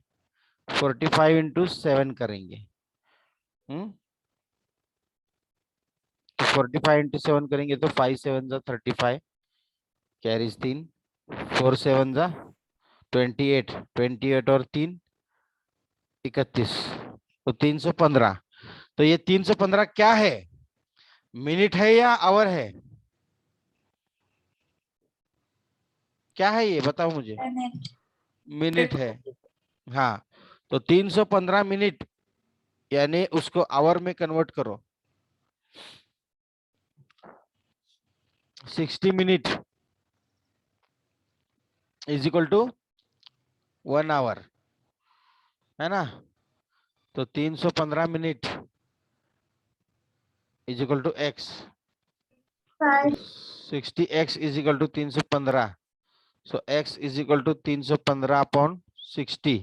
45 इंटू 7 करेंगे। तो 45 इंटू 7 करेंगे तो 5 7 जा 35, कैरीज 3, 4 7 जा 28, 28 और 3 31, तो 315। तो ये 315 क्या है? मिनट है या आवर है? क्या है ये बताओ मुझे। मिनट। मिनट है। हाँ, तो 315 मिनट यानी उसको आवर में कन्वर्ट करो। 60 minute is equal to 1 hour, है ना। तो 315 minute is equal to x. 60x is equal to 315। So x is equal to 315 upon 60।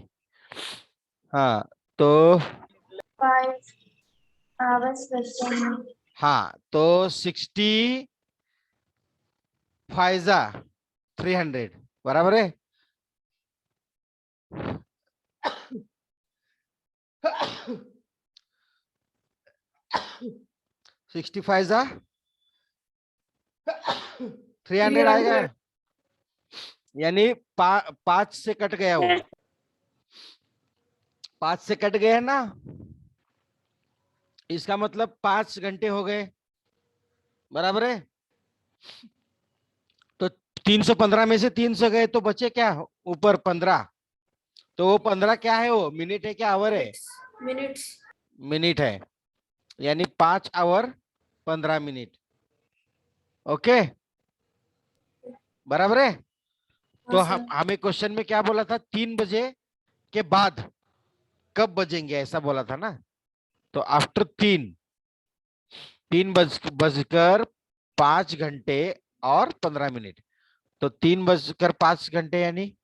हाँ, तो 5 hours बचते हैं। हाँ, तो 60 फाइजा 300 बराबर है। सिक्सटी फाइजा 300 आएगा, यानी 5 से कट गया वो, 5 से कट गया ना, इसका मतलब 5 घंटे हो गए, बराबर है। तो 315 में से 300 गए तो बचे क्या ऊपर 15। तो वो 15 क्या है, वो मिनट है क्या आवर है? Minutes. मिनट है, यानी 5 आवर 15 मिनट। ओके, बराबर है। तो हाँ, हम sir. हमें क्वेश्चन में क्या बोला था, 3 बजे के बाद कब बजेंगे ऐसा बोला था ना। तो आफ्टर 3 बजकर 5 घंटे और 15 मिनट, तो 3 बजकर 5 घंटे यानी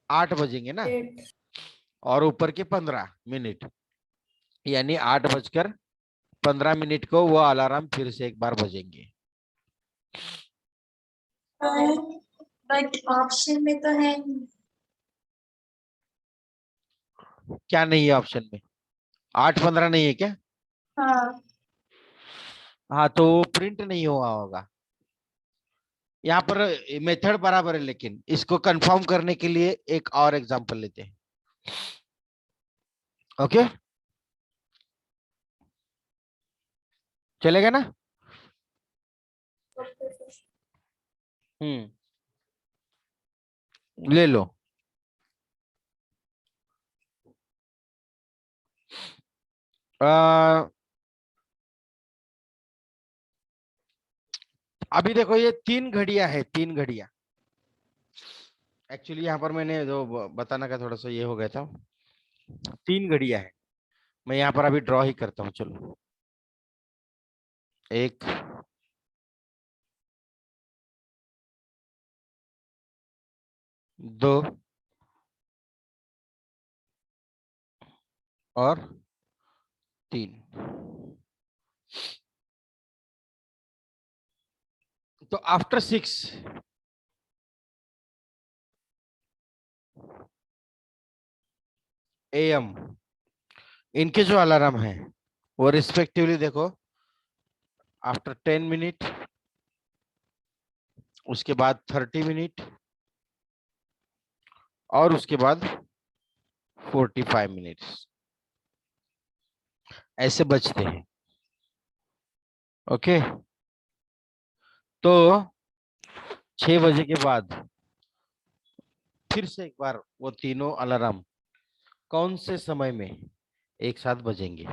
8 बजेंगे ना, 8. और ऊपर के 15 मिनट यानी 8 बजकर 15 मिनट को वो अलार्म फिर से एक बार बजेंगे। बट ऑप्शन में तो है नहीं। क्या नहीं है ऑप्शन में? 8-15 नहीं है क्या? हाँ, हाँ, तो प्रिंट नहीं हुआ होगा यहाँ पर। मेथड बराबर है, लेकिन इसको कंफर्म करने के लिए एक और एग्जांपल लेते हैं। ओके, चलेगा ना? Okay, sir. ले लो। अभी देखो, ये 3 घड़ियां है, 3 घड़ियां। एक्चुअली यहाँ पर मैंने जो बताना का थोड़ा सा ये हो गया था, 3 घड़ियां है। मैं यहाँ पर अभी ड्रॉ ही करता हूँ, चलो। 1, 2 और 3। तो आफ्टर 6 AM इनके जो अलार्म है वो रिस्पेक्टिवली देखो, आफ्टर 10 मिनट, उसके बाद 30 मिनट, और उसके बाद 45 मिनट्स, ऐसे बचते हैं। ओके, तो 6 बजे के बाद फिर से एक बार वो तीनों अलार्म कौन से समय में एक साथ बजेंगे?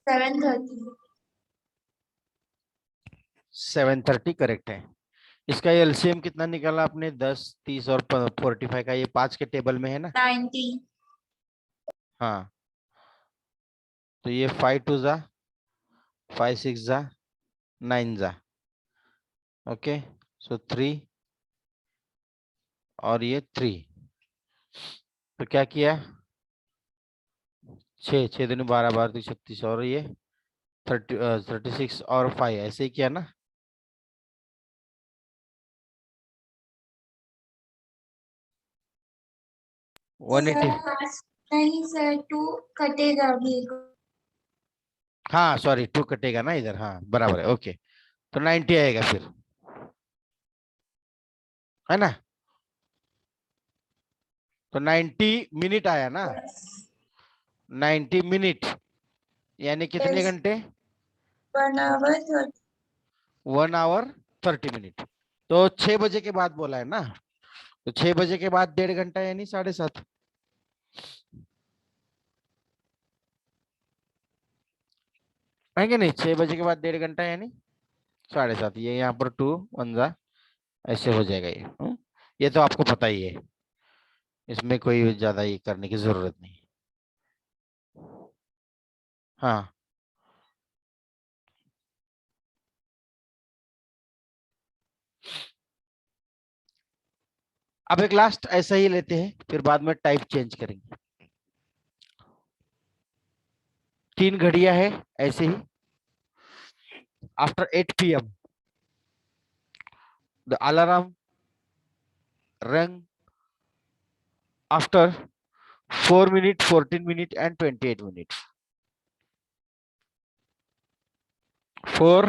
सेवन 7:30 करेक्ट है। इसका एलसीएम कितना निकाला आपने? 10, 30 और 45 का, ये 5 के टेबल में है ना। 90। हाँ, तो ये 5 2 जा 5 6 जा 9 जा ओके, सो 3 और ये 3, तो क्या किया, 6, 6 दूनी 12, 12 दूनी 36 और ये 36 और 5, ऐसे ही किया ना। वन एटी, नहीं सर, 2 कटेगा अभी। हाँ सॉरी 2 कटेगा ना इधर, हाँ बराबर है, ओके, तो 90 आएगा फिर, है ना। तो 90 मिनट आया ना, 90 मिनट यानी कितने घंटे, 1 आवर 1 आवर 30 मिनट। तो 6 बजे के बाद बोला है ना, तो 6 बजे के बाद 1.5 घंटा यानी 7.5, है कि नहीं। 6 बजे के बाद 1.5 घंटा यानी 7.5, ये यहाँ पर 2 1 ऐसे हो जाएगा ये, ये तो आपको पता ही है, इसमें कोई ज्यादा ये करने की जरूरत नहीं। हाँ, अब एक लास्ट ऐसा ही लेते हैं, फिर बाद में टाइप चेंज करेंगे। 3 घड़ियां है ऐसे ही, after 8 PM the alarm rang after 4 minutes 14 minutes and 28 minutes, 4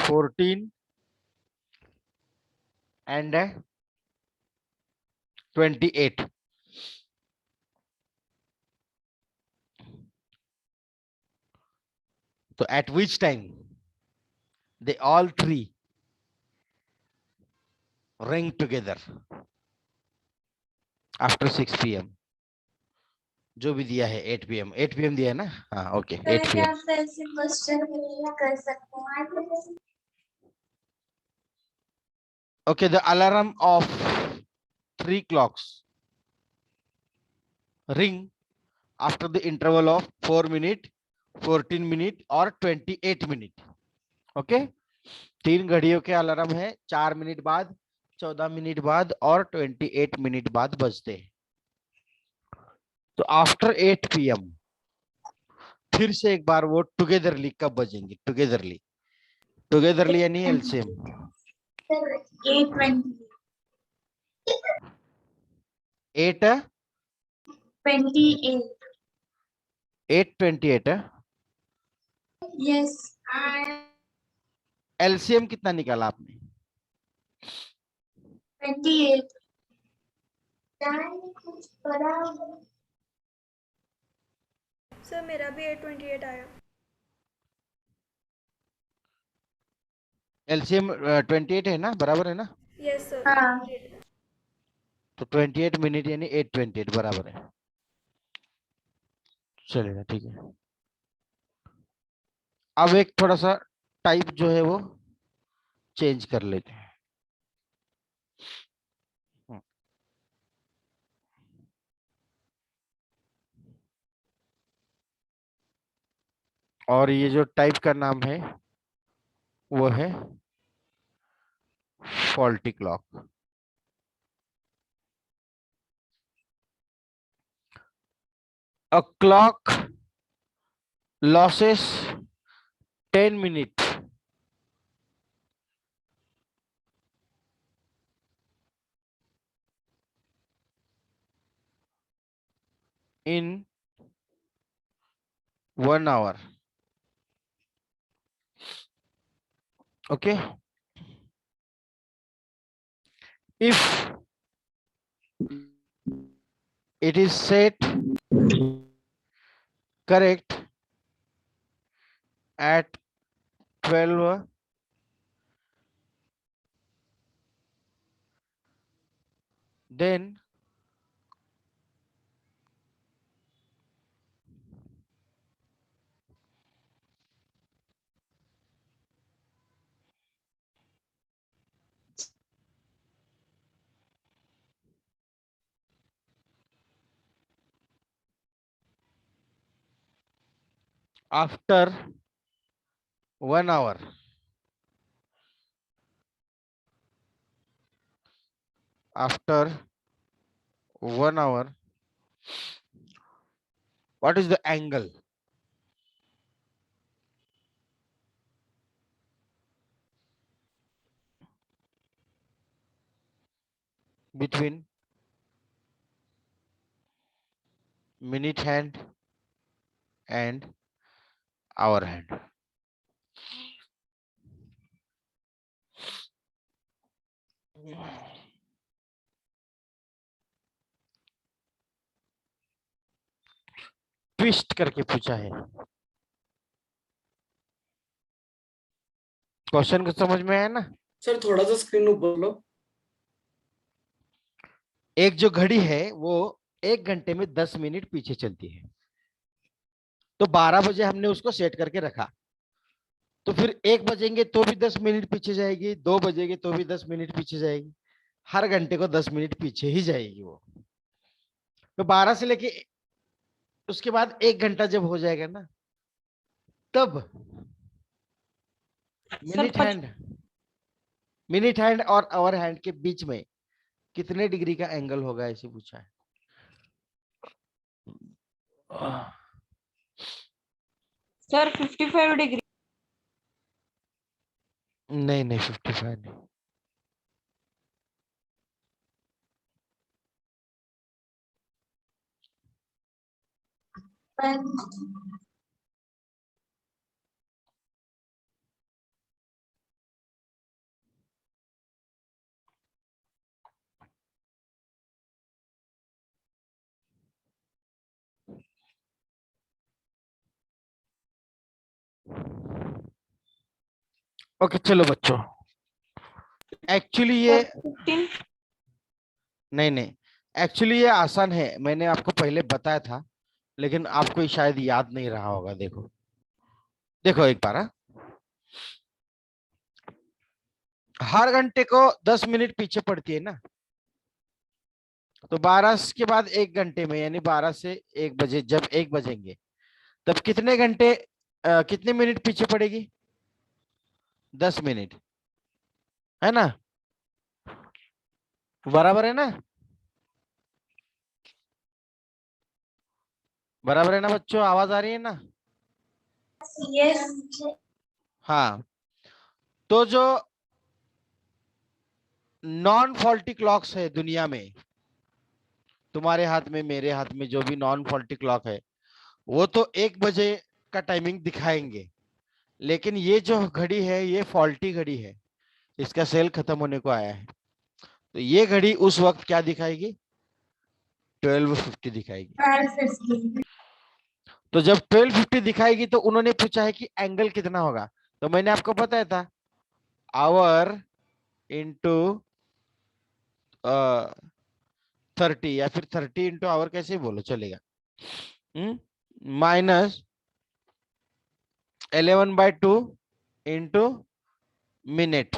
14 and 28, so at which time they all three rang together after 6 PM, जो भी दिया है 8 PM, 8 PM दिया है ना, हाँ ओके 8 क्या PM। आप ऐसे क्वेश्चन कर सकते हैं? Okay, the alarm of 3 clocks ring after the interval of 4 minute 14 minute और 28 minute, ओके। 3 घड़ियों के अलार्म है, 4 मिनट बाद, 14 मिनट बाद और 28 मिनट बाद बजते हैं। तो आफ्टर 8 PM फिर से एक बार वो टुगेदरली कब बजेंगे, टुगेदरली, टुगेदरली यानी एलसीएम 8:20 8 28 8:28 यस एलसीएम कितना निकाला आपने, 28 सर मेरा भी 828 आया। एलसीएम 28 है ना, बराबर है ना। Yes sir. हाँ। तो 28 मिनट यानी 8:28 बराबर है, चलेगा ठीक है। अब एक थोड़ा सा टाइप जो है वो चेंज कर लेते हैं। और ये जो टाइप का नाम है वो है faulty clock. A clock losses 10 minutes in 1 hour, okay, if it is set correct at 12, then after 1 hour. After 1 hour, what is the angle? Between minute hand and hour hand. Twist करके पूछा है। क्वेश्चन को समझ में आया ना? सर थोड़ा सा स्क्रीन ऊपर लो। एक जो घड़ी है वो 1 घंटे में 10 मिनट पीछे चलती है, तो 12 बजे हमने उसको सेट करके रखा, तो फिर 1 बजेंगे तो भी 10 मिनट पीछे जाएगी, 2 बजेंगे तो भी 10 मिनट पीछे जाएगी, हर घंटे को 10 मिनट पीछे ही जाएगी वो। तो 12 से लेके उसके बाद 1 घंटा जब हो जाएगा ना, तब मिनट हैंड और आवर हैंड के बीच में कितने डिग्री का एंगल होगा, ऐसे पूछा है। Sir 55 degree. नहीं नहीं 55 नहीं। ओके चलो बच्चों, एक्चुअली ये 15। नहीं नहीं, एक्चुअली ये आसान है, मैंने आपको पहले बताया था, लेकिन आपको शायद याद नहीं रहा होगा। देखो देखो एक बार, हर घंटे को 10 मिनट पीछे पड़ती है ना, तो 12 के बाद 1 घंटे में, यानी 12 से 1 बजे, जब 1 बजेंगे तब कितने घंटे कितने मिनट पीछे पड़ेगी? 10 मिनट, है ना? बराबर है ना? बराबर है ना बच्चों? आवाज आ रही है ना? यस। हाँ, तो जो नॉन फॉल्टी क्लॉक्स है दुनिया में, तुम्हारे हाथ में, मेरे हाथ में, जो भी नॉन फॉल्टी क्लॉक है, वो तो 1 बजे का टाइमिंग दिखाएंगे, लेकिन ये जो घड़ी है ये फॉल्टी घड़ी है, इसका सेल खत्म होने को आया है, तो ये घड़ी उस वक्त क्या दिखाएगी? 12:50 दिखाएगी। तो जब 12:50 दिखाएगी तो उन्होंने पूछा है कि एंगल कितना होगा, तो मैंने आपको बताया था आवर इंटू 30, या फिर 30 इंटू आवर, कैसे बोलो चलेगा, माइनस 11/2 इंटू मिनट।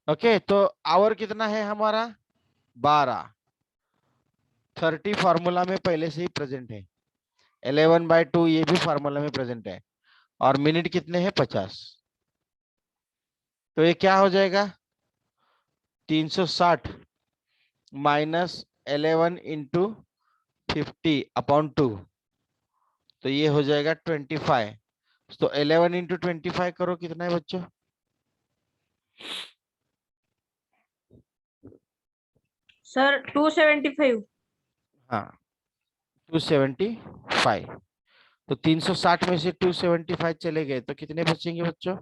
ओके, तो आवर कितना है हमारा? 12। 30 फार्मूला में पहले से ही प्रेजेंट है, 11/2 ये भी फार्मूला में प्रेजेंट है, और मिनट कितने हैं? 50। तो ये क्या हो जाएगा? 360 माइनस 11 इंटू 50/2, तो ये हो जाएगा 25। तो 11 इंटू 25 करो, कितना है बच्चों? सर 275। हाँ 275। तो 360 में से 275 चले गए तो कितने बचेंगे बच्चों?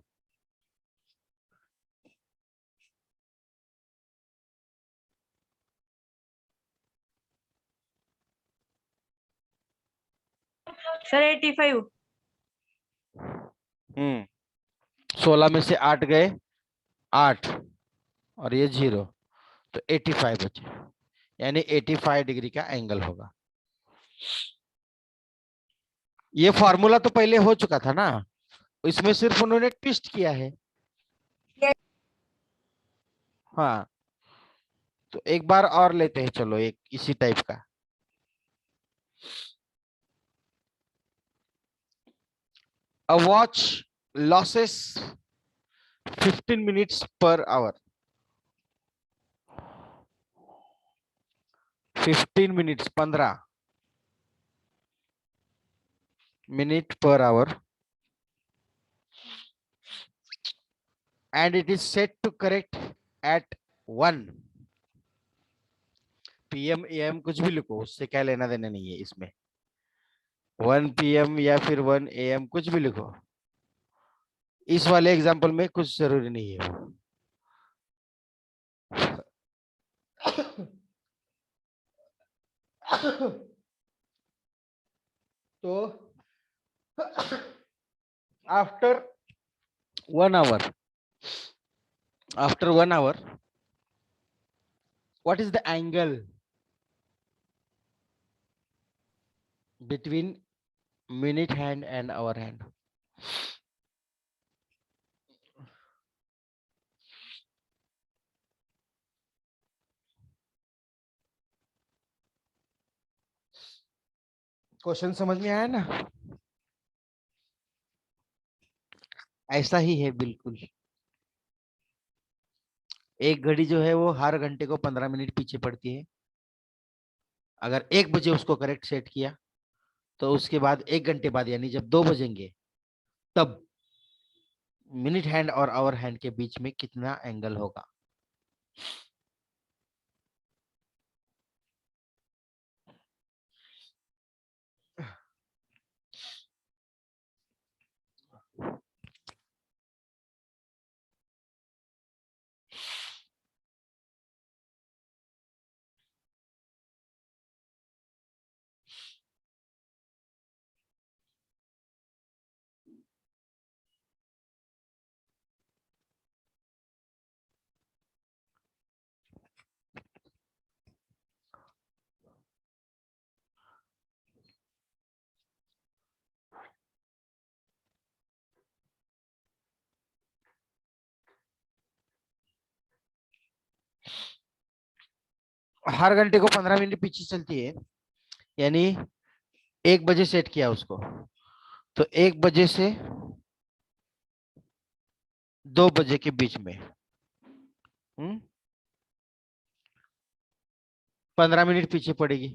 सर 85। 16 में से 8 गए, 8, और ये 0, तो 85 बचे, यानी 85 डिग्री का एंगल होगा। ये फॉर्मूला तो पहले हो चुका था ना, इसमें सिर्फ उन्होंने ट्विस्ट किया है। हाँ, तो एक बार और लेते हैं, चलो एक इसी टाइप का। A watch losses 15 minutes per hour. 15 minutes 15 minute per hour, and it is set to correct at 1 PM AM, कुछ भी लिखो, उससे क्या लेना देना नहीं है इसमें। 1 PM या फिर 1 AM कुछ भी लिखो, इस वाले एग्जांपल में कुछ जरूरी नहीं है वो। तो after 1 hour, what is the angle between minute hand and hour hand? Question समझ में आया ना? ऐसा ही है बिल्कुल। एक घड़ी जो है वो हर घंटे को 15 मिनट पीछे पड़ती है। अगर 1 बजे उसको करेक्ट सेट किया तो उसके बाद 1 घंटे बाद यानी जब 2 बजेंगे तब मिनट हैंड और आवर हैंड के बीच में कितना एंगल होगा। हर घंटे को 15 मिनट पीछे चलती है, यानी 1 बजे सेट किया उसको तो 1 बजे से 2 बजे के बीच में 15 मिनट पीछे पड़ेगी।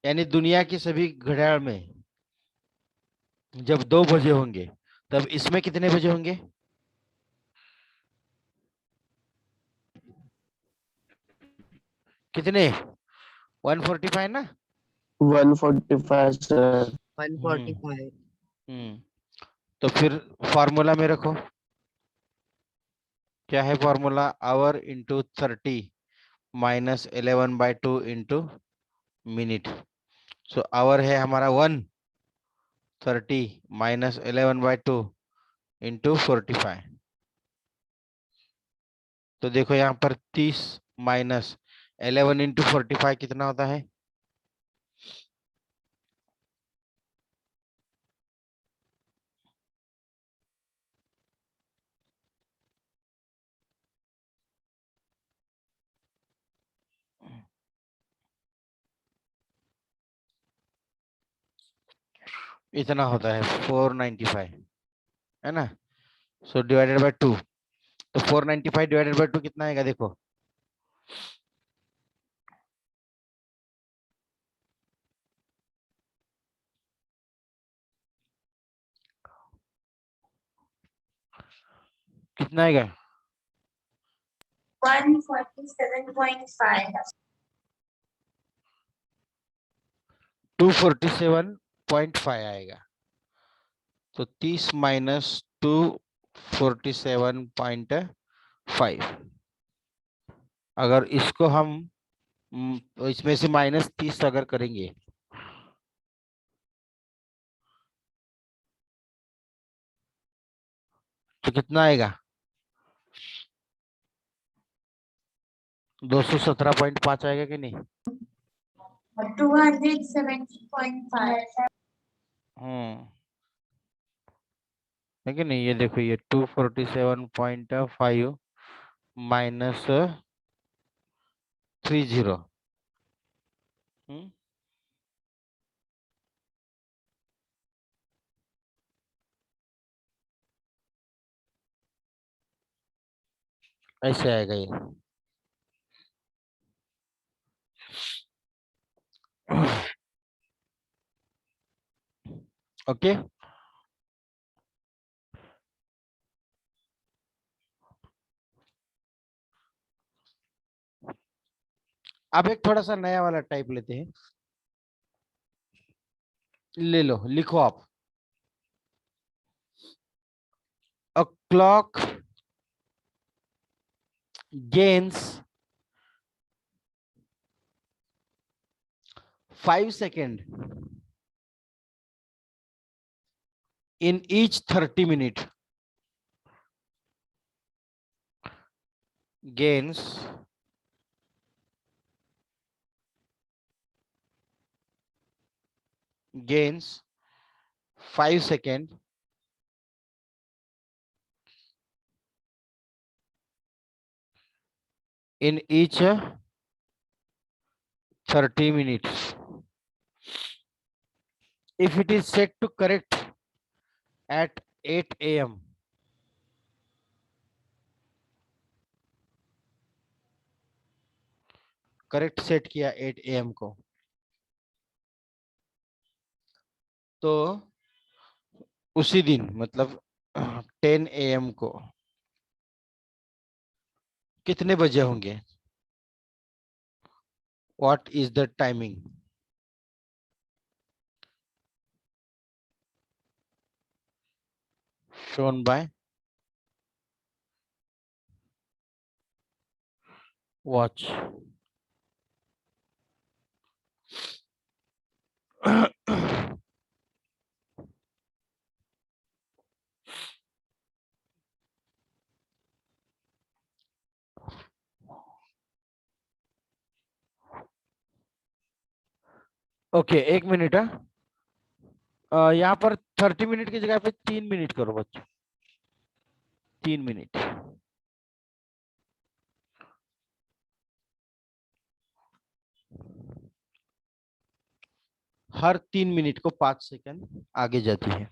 यानी दुनिया की सभी घड़ियाल में जब 2 बजे होंगे तब इसमें कितने बजे होंगे? कितने? 145 ना? 145 सर। 145। तो फिर फॉर्मूला में रखो, क्या है formula? Hour into 30 minus 11/2 into minute. So hour है हमारा 1, 30 माइनस 11/2 इंटू 45। तो देखो यहाँ पर 30 माइनस 11 इंटू 45 कितना होता है? इतना होता है 495, है ना? सो डिवाइडेड बाय 2, तो 495 डिवाइडेड बाय 2 कितना आएगा? देखो कितना आएगा? 147.5। 247.5 आएगा। तो 30 माइनस 247.5, अगर इसको हम इसमें से माइनस 30 अगर करेंगे तो कितना आएगा? 217.5 आएगा कि नहीं? 270.5। है कि नहीं? ये देखो ये 247.5 माइनस 30, ऐसे आएगा ये। ओके, अब एक थोड़ा सा नया वाला टाइप लेते हैं। ले लो, लिखो आप। A clock gains 5 seconds in each 30 minutes. Gains 5 seconds in each 30 minutes. If it is set to correct at 8 a.m. Correct set किया 8 a.m. को, तो उसी दिन मतलब 10 a.m. को कितने बजे होंगे? What is the timing? Shown by watch. Okay, एक मिनट है। यहाँ पर 30 मिनट की जगह पे 3 मिनट करो बच्चों, 3 मिनट। हर 3 मिनट को 5 सेकंड आगे जाती है।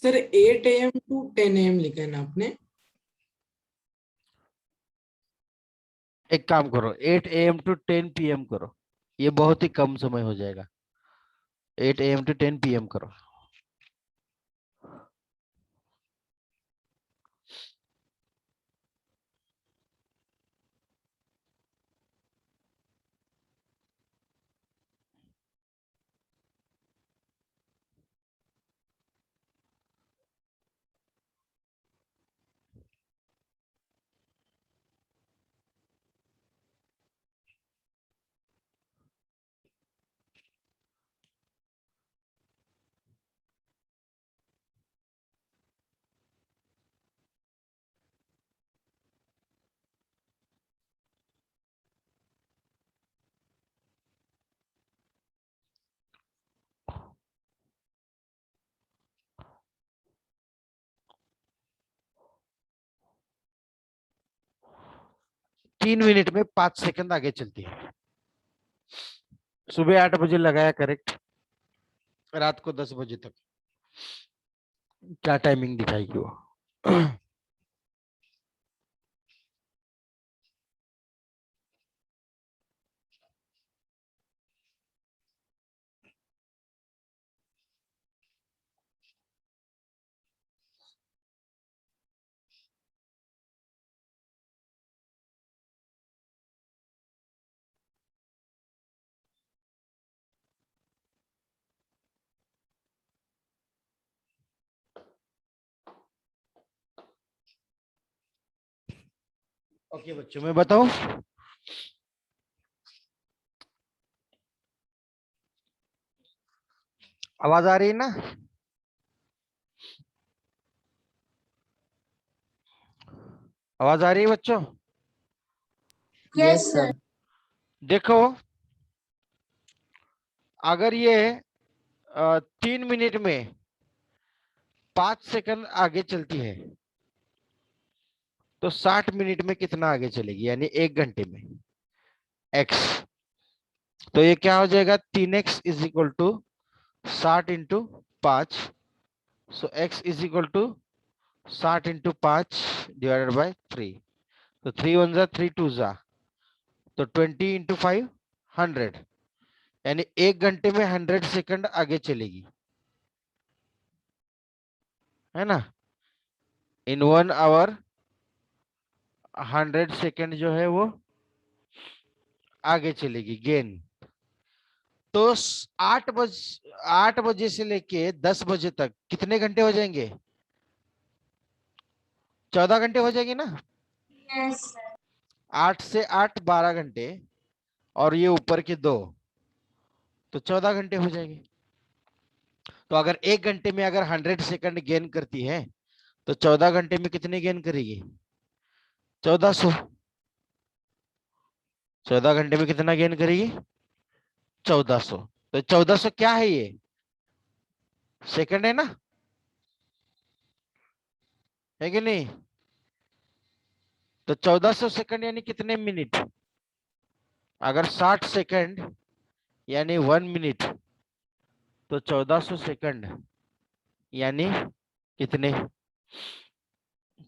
सर 8 AM to 10 AM लिखा है ना आपने? एक काम करो, 8 AM to 10 PM करो, ये बहुत ही कम समय हो जाएगा। 8 AM to 10 PM करो। तीन मिनट में 5 सेकंड आगे चलती है। सुबह 8 बजे लगाया करेक्ट, रात को 10 बजे तक क्या टाइमिंग दिखाएगी वो? ओके बच्चों, मैं बताऊं, आवाज आ रही है ना? आवाज आ रही है बच्चों? Yes sir. देखो, अगर ये 3 मिनट में 5 सेकंड आगे चलती है तो 60 मिनट में कितना आगे चलेगी, यानी 1 घंटे में x। तो ये क्या हो जाएगा? 3x is equal to 60 into 5। So x is equal to 60 into 5 divided by 3, तो 3 1 जा 3 2 जा, तो 20 इंटू 5 100, यानी 1 घंटे में 100 सेकंड आगे चलेगी, है ना। इन 1 आवर 100 सेकंड जो है वो आगे चलेगी गेन। तो 8 बजे से लेके 10 बजे तक कितने घंटे हो जाएंगे? 14 घंटे हो जाएंगे ना। 8 से 8 12 घंटे, और ये ऊपर के 2, तो 14 घंटे हो जाएंगे। तो अगर 1 घंटे में अगर 100 सेकंड गेन करती है, तो 14 घंटे में कितने गेन करेगी? 1400। 14 घंटे में कितना गेन करेगी? 1400। तो 1400 क्या है? ये सेकंड है ना, है कि नहीं? तो 1400 सेकंड यानी कितने मिनट? अगर 60 सेकंड यानी 1 मिनट, तो 1400 सेकंड यानी कितने?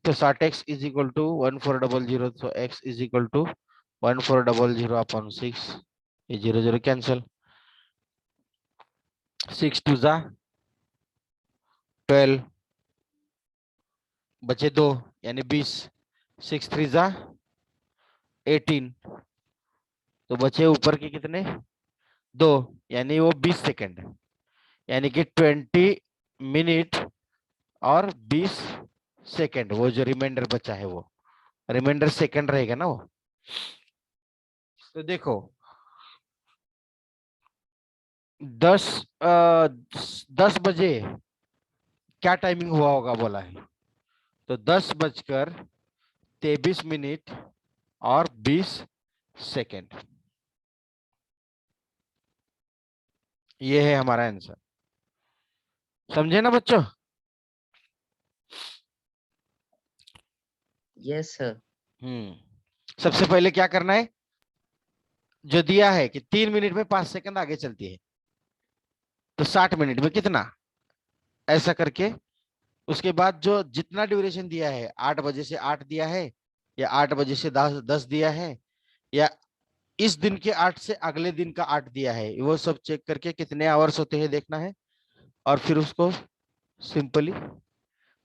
तो 60x इज इक्वल टू 1400, तो x is equal to 1400 upon 6, ये 0 0 कैंसिल, 6 2 जा 12, बचे 2 यानी 20, 6 3 जा 18, तो बचे ऊपर के कितने? 2, यानी वो 20 सेकंड, यानी कि 20 मिनट और 20 सेकंड, वो जो रिमाइंडर बचा है वो रिमाइंडर सेकंड रहेगा ना वो। तो देखो 10 बजे क्या टाइमिंग हुआ होगा बोला है, तो 10:23 और 20 सेकंड, ये है हमारा आंसर। समझे ना बच्चों? Yes sir. सबसे पहले क्या करना है, जो दिया है कि 3 मिनट में 5 सेकंड आगे चलती है, तो 60 मिनट में कितना, ऐसा करके उसके बाद जो जितना ड्यूरेशन दिया है, 8 बजे से 8 दिया है, या 8 बजे से 10 दिया है, या इस दिन के 8 से अगले दिन का 8 दिया है, वो सब चेक करके कितने आवर्स होते हैं देखना है, और फिर उसको सिंपली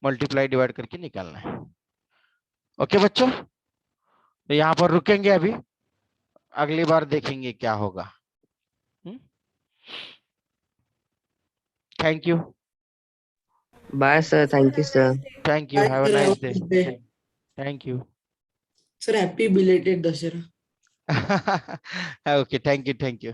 मल्टीप्लाई डिवाइड करके निकालना है। ओके बच्चों, तो यहाँ पर रुकेंगे अभी, अगली बार देखेंगे क्या होगा। Thank you. Bye sir, thank you sir. Thank you, have a nice day. Thank you sir, happy belated Dussehra. Okay, thank you.